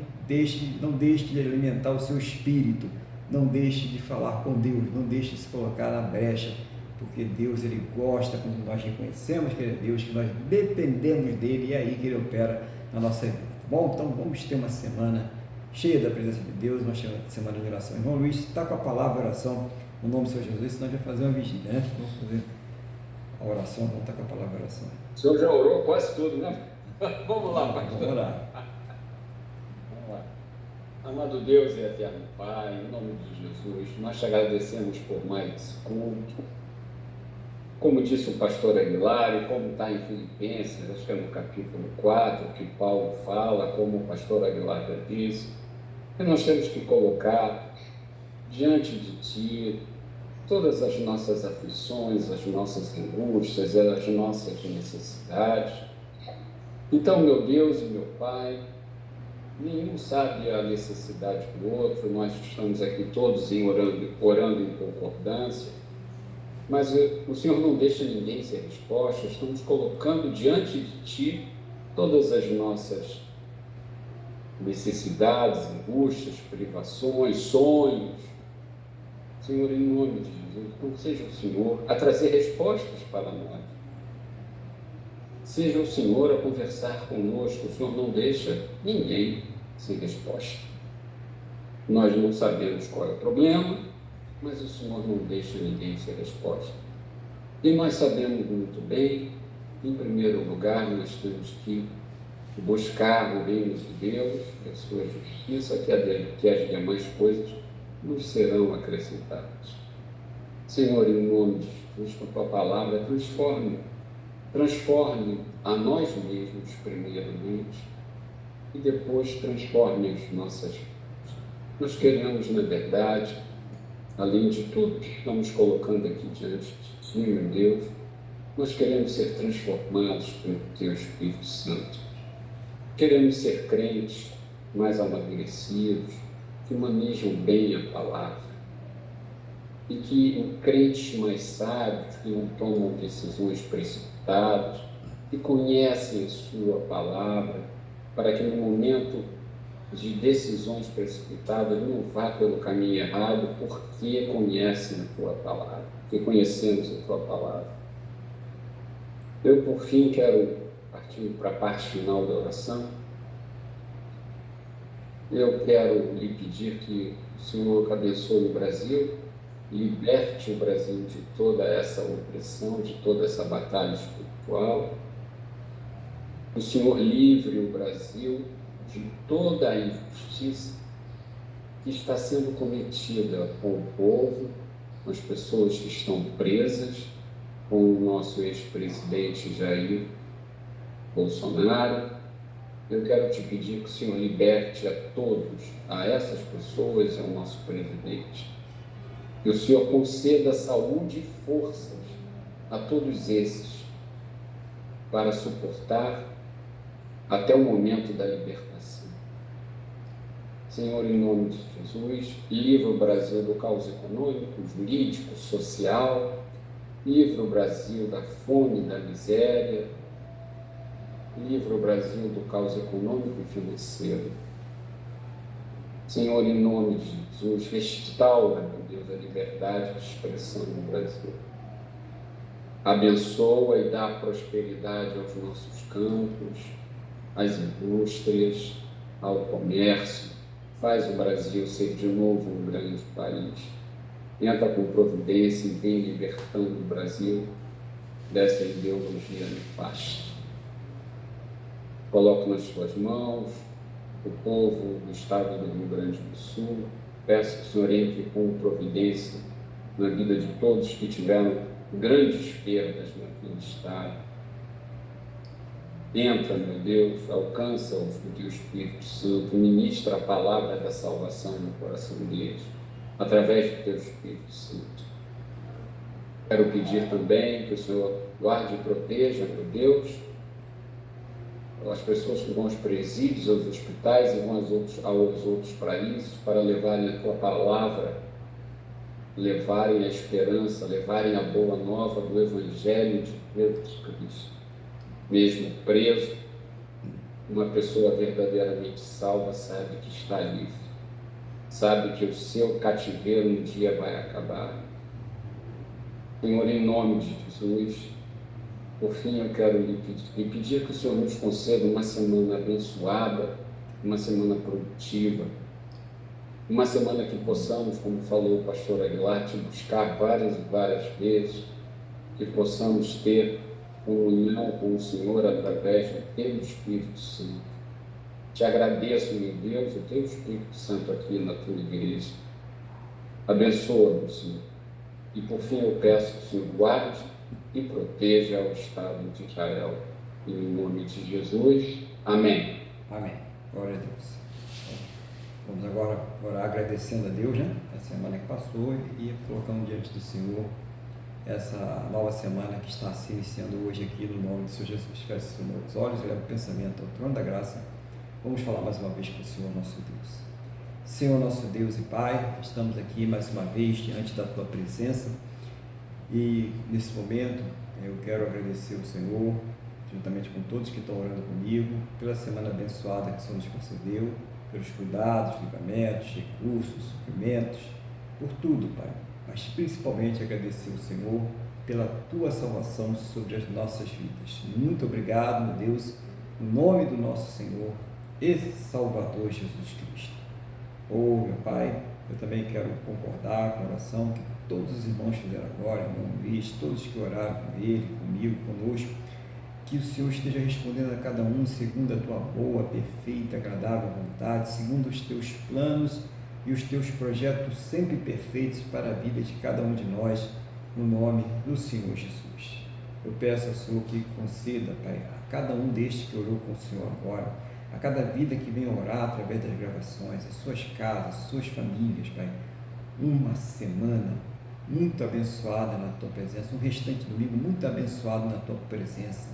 Speaker 2: não deixe de alimentar o seu espírito, não deixe de falar com Deus, não deixe de se colocar na brecha, porque Deus ele gosta quando nós reconhecemos que Ele é Deus, que nós dependemos dEle, e é aí que Ele opera na nossa vida, tá bom? Então vamos ter uma semana cheia da presença de Deus, uma semana de oração. Irmão Luiz, está com a palavra oração no nome do Senhor Jesus, senão a gente vai fazer uma vigília, né? Vamos fazer a oração, vamos estar com a palavra oração.
Speaker 1: O senhor já orou quase tudo, né? Vamos lá, pastor.
Speaker 2: Vamos orar.
Speaker 1: Vamos lá. Amado Deus e eterno Pai, em nome de Jesus, nós te agradecemos por mais esse culto. Como disse o pastor Aguilar, e como está em Filipenses, acho que é no capítulo 4, que Paulo fala, como o pastor Aguilar já disse, que nós temos que colocar diante de Ti todas as nossas aflições, as nossas angústias, as nossas necessidades. Então, meu Deus e meu Pai, nenhum sabe a necessidade do outro, nós estamos aqui todos orando em concordância, mas o Senhor não deixa ninguém sem resposta. Estamos colocando diante de Ti todas as nossas necessidades, angústias, privações, sonhos. Senhor, em nome de Jesus, então seja o Senhor a trazer respostas para nós. Seja o Senhor a conversar conosco. O Senhor não deixa ninguém sem resposta. Nós não sabemos qual é o problema, mas o Senhor não deixa ninguém sem resposta. E nós sabemos muito bem, em primeiro lugar, nós temos que buscar o reino de Deus, a sua justiça, que as demais coisas nos serão acrescentadas. Senhor, em nome de Jesus, com a Tua palavra, transforme a nós mesmos primeiramente e depois transforme as nossas vidas. Nós queremos, na verdade, além de tudo que estamos colocando aqui diante de Ti, meu Deus, nós queremos ser transformados pelo Teu Espírito Santo. Queremos ser crentes mais amadurecidos, que manejam bem a palavra, e que crentes mais sábios, que não tomam decisões precipitadas, que conhecem a Sua palavra, para que no momento de decisões precipitadas não vá pelo caminho errado, porque conhecem a tua palavra, porque conhecemos a tua palavra. Eu, por fim, quero partir para a parte final da oração. Eu quero lhe pedir que o Senhor abençoe o Brasil, liberte o Brasil de toda essa opressão, de toda essa batalha espiritual. O Senhor livre o Brasil de toda a injustiça que está sendo cometida com o povo, com as pessoas que estão presas, com o nosso ex-presidente Jair Bolsonaro. Eu quero te pedir que o Senhor liberte a todos, a essas pessoas, ao nosso presidente. Que o Senhor conceda saúde e forças a todos esses para suportar até o momento da libertação. Senhor, em nome de Jesus, livra o Brasil do caos econômico, jurídico, social, livra o Brasil da fome e da miséria, livra o Brasil do caos econômico e financeiro. Senhor, em nome de Jesus, restaura, meu Deus, a liberdade de expressão no Brasil. Abençoa e dá prosperidade aos nossos campos, às indústrias, ao comércio. Faz o Brasil ser de novo um grande país. Entra com providência e vem libertando o Brasil dessa ideologia nefasta. Coloco nas suas mãos o povo do estado do Rio Grande do Sul. Peço que o Senhor entre com providência na vida de todos que tiveram grandes perdas naquele estado. Entra, meu Deus, alcança-os com o teu Espírito Santo, ministra a palavra da salvação no coração deles, através do teu Espírito Santo. Quero pedir também que o Senhor guarde e proteja, meu Deus, as pessoas que vão aos presídios, aos hospitais e vão aos outros países para levarem a tua palavra, levarem a esperança, levarem a boa nova do Evangelho de Jesus Cristo. Mesmo preso, uma pessoa verdadeiramente salva sabe que está livre, sabe que o seu cativeiro um dia vai acabar. Senhor, em nome de Jesus, por fim, eu quero lhe pedir que o Senhor nos conceda uma semana abençoada, uma semana produtiva, uma semana que possamos, como falou o pastor Aguilar, te buscar várias e várias vezes, que possamos ter comunhão com o Senhor através do teu Espírito Santo. Te agradeço, meu Deus, o teu Espírito Santo aqui na tua igreja. Abençoa-nos, Senhor. E por fim eu peço que o Senhor guarde e proteja o Estado de Israel. Em nome de Jesus. Amém.
Speaker 2: Amém. Glória a Deus. Vamos agora orar agradecendo a Deus, né? A semana que passou e colocando diante do Senhor essa nova semana que está se iniciando hoje aqui no nome do Senhor Jesus. Feche os olhos e leve o pensamento ao trono da graça. Vamos falar mais uma vez com o Senhor nosso Deus. Senhor nosso Deus e Pai, estamos aqui mais uma vez diante da Tua presença e nesse momento eu quero agradecer ao Senhor, juntamente com todos que estão orando comigo, pela semana abençoada que o Senhor nos concedeu, pelos cuidados, livramentos, recursos, suprimentos, por tudo, Pai. Mas principalmente agradecer ao Senhor pela Tua salvação sobre as nossas vidas. Muito obrigado, meu Deus, no nome do nosso Senhor e Salvador Jesus Cristo. Oh, meu Pai, eu também quero concordar com a oração que todos os irmãos fizeram agora, irmão Luiz, todos que oraram com ele, comigo, conosco, que o Senhor esteja respondendo a cada um segundo a Tua boa, perfeita, agradável vontade, segundo os Teus planos e os Teus projetos sempre perfeitos para a vida de cada um de nós, no nome do Senhor Jesus. Eu peço ao Senhor que conceda, Pai, a cada um destes que orou com o Senhor agora, a cada vida que vem orar através das gravações, as suas casas, as suas famílias, Pai, uma semana muito abençoada na Tua presença, um restante domingo muito abençoado na Tua presença.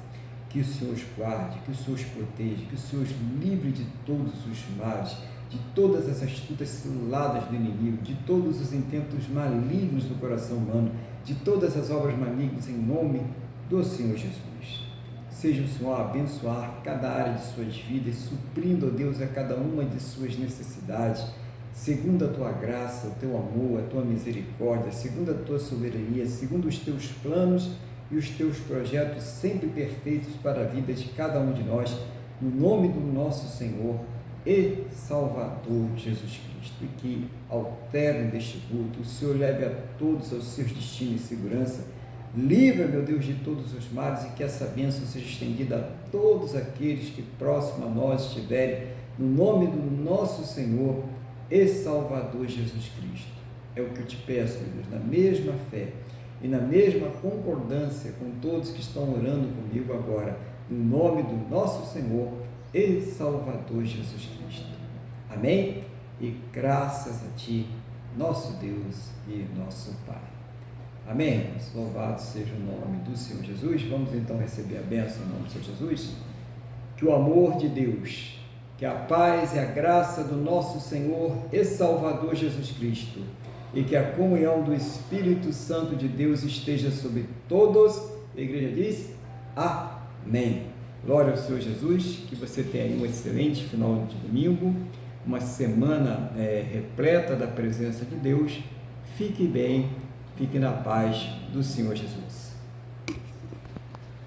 Speaker 2: Que o Senhor os guarde, que o Senhor os proteja, que o Senhor os livre de todos os males, de todas as astutas ciladas do inimigo, de todos os intentos malignos do coração humano, de todas as obras malignas em nome do Senhor Jesus. seja o Senhor a abençoar cada área de suas vidas, suprindo, ó Deus, a cada uma de suas necessidades, segundo a tua graça, o teu amor, a tua misericórdia, segundo a tua soberania, segundo os teus planos e os teus projetos sempre perfeitos para a vida de cada um de nós, no nome do nosso Senhor e Salvador Jesus Cristo. E que, ao término deste culto, o Senhor leve a todos aos seus destinos e segurança. Livra, meu Deus, de todos os males, e que essa bênção seja estendida a todos aqueles que próximo a nós estiverem, no nome do nosso Senhor e Salvador Jesus Cristo. É o que eu te peço, meu Deus, na mesma fé e na mesma concordância com todos que estão orando comigo agora, no nome do nosso Senhor e Salvador Jesus Cristo. Amém? E graças a Ti, nosso Deus e nosso Pai. Amém, irmãos? Louvado seja o nome do Senhor Jesus. Vamos então receber a bênção em nome do Senhor Jesus. Que o amor de Deus, que a paz e a graça do nosso Senhor e Salvador Jesus Cristo e que a comunhão do Espírito Santo de Deus esteja sobre todos. A igreja diz amém. Glória ao Senhor Jesus. Que você tenha um excelente final de domingo, uma semana repleta da presença de Deus. Fique bem, fique na paz do Senhor Jesus.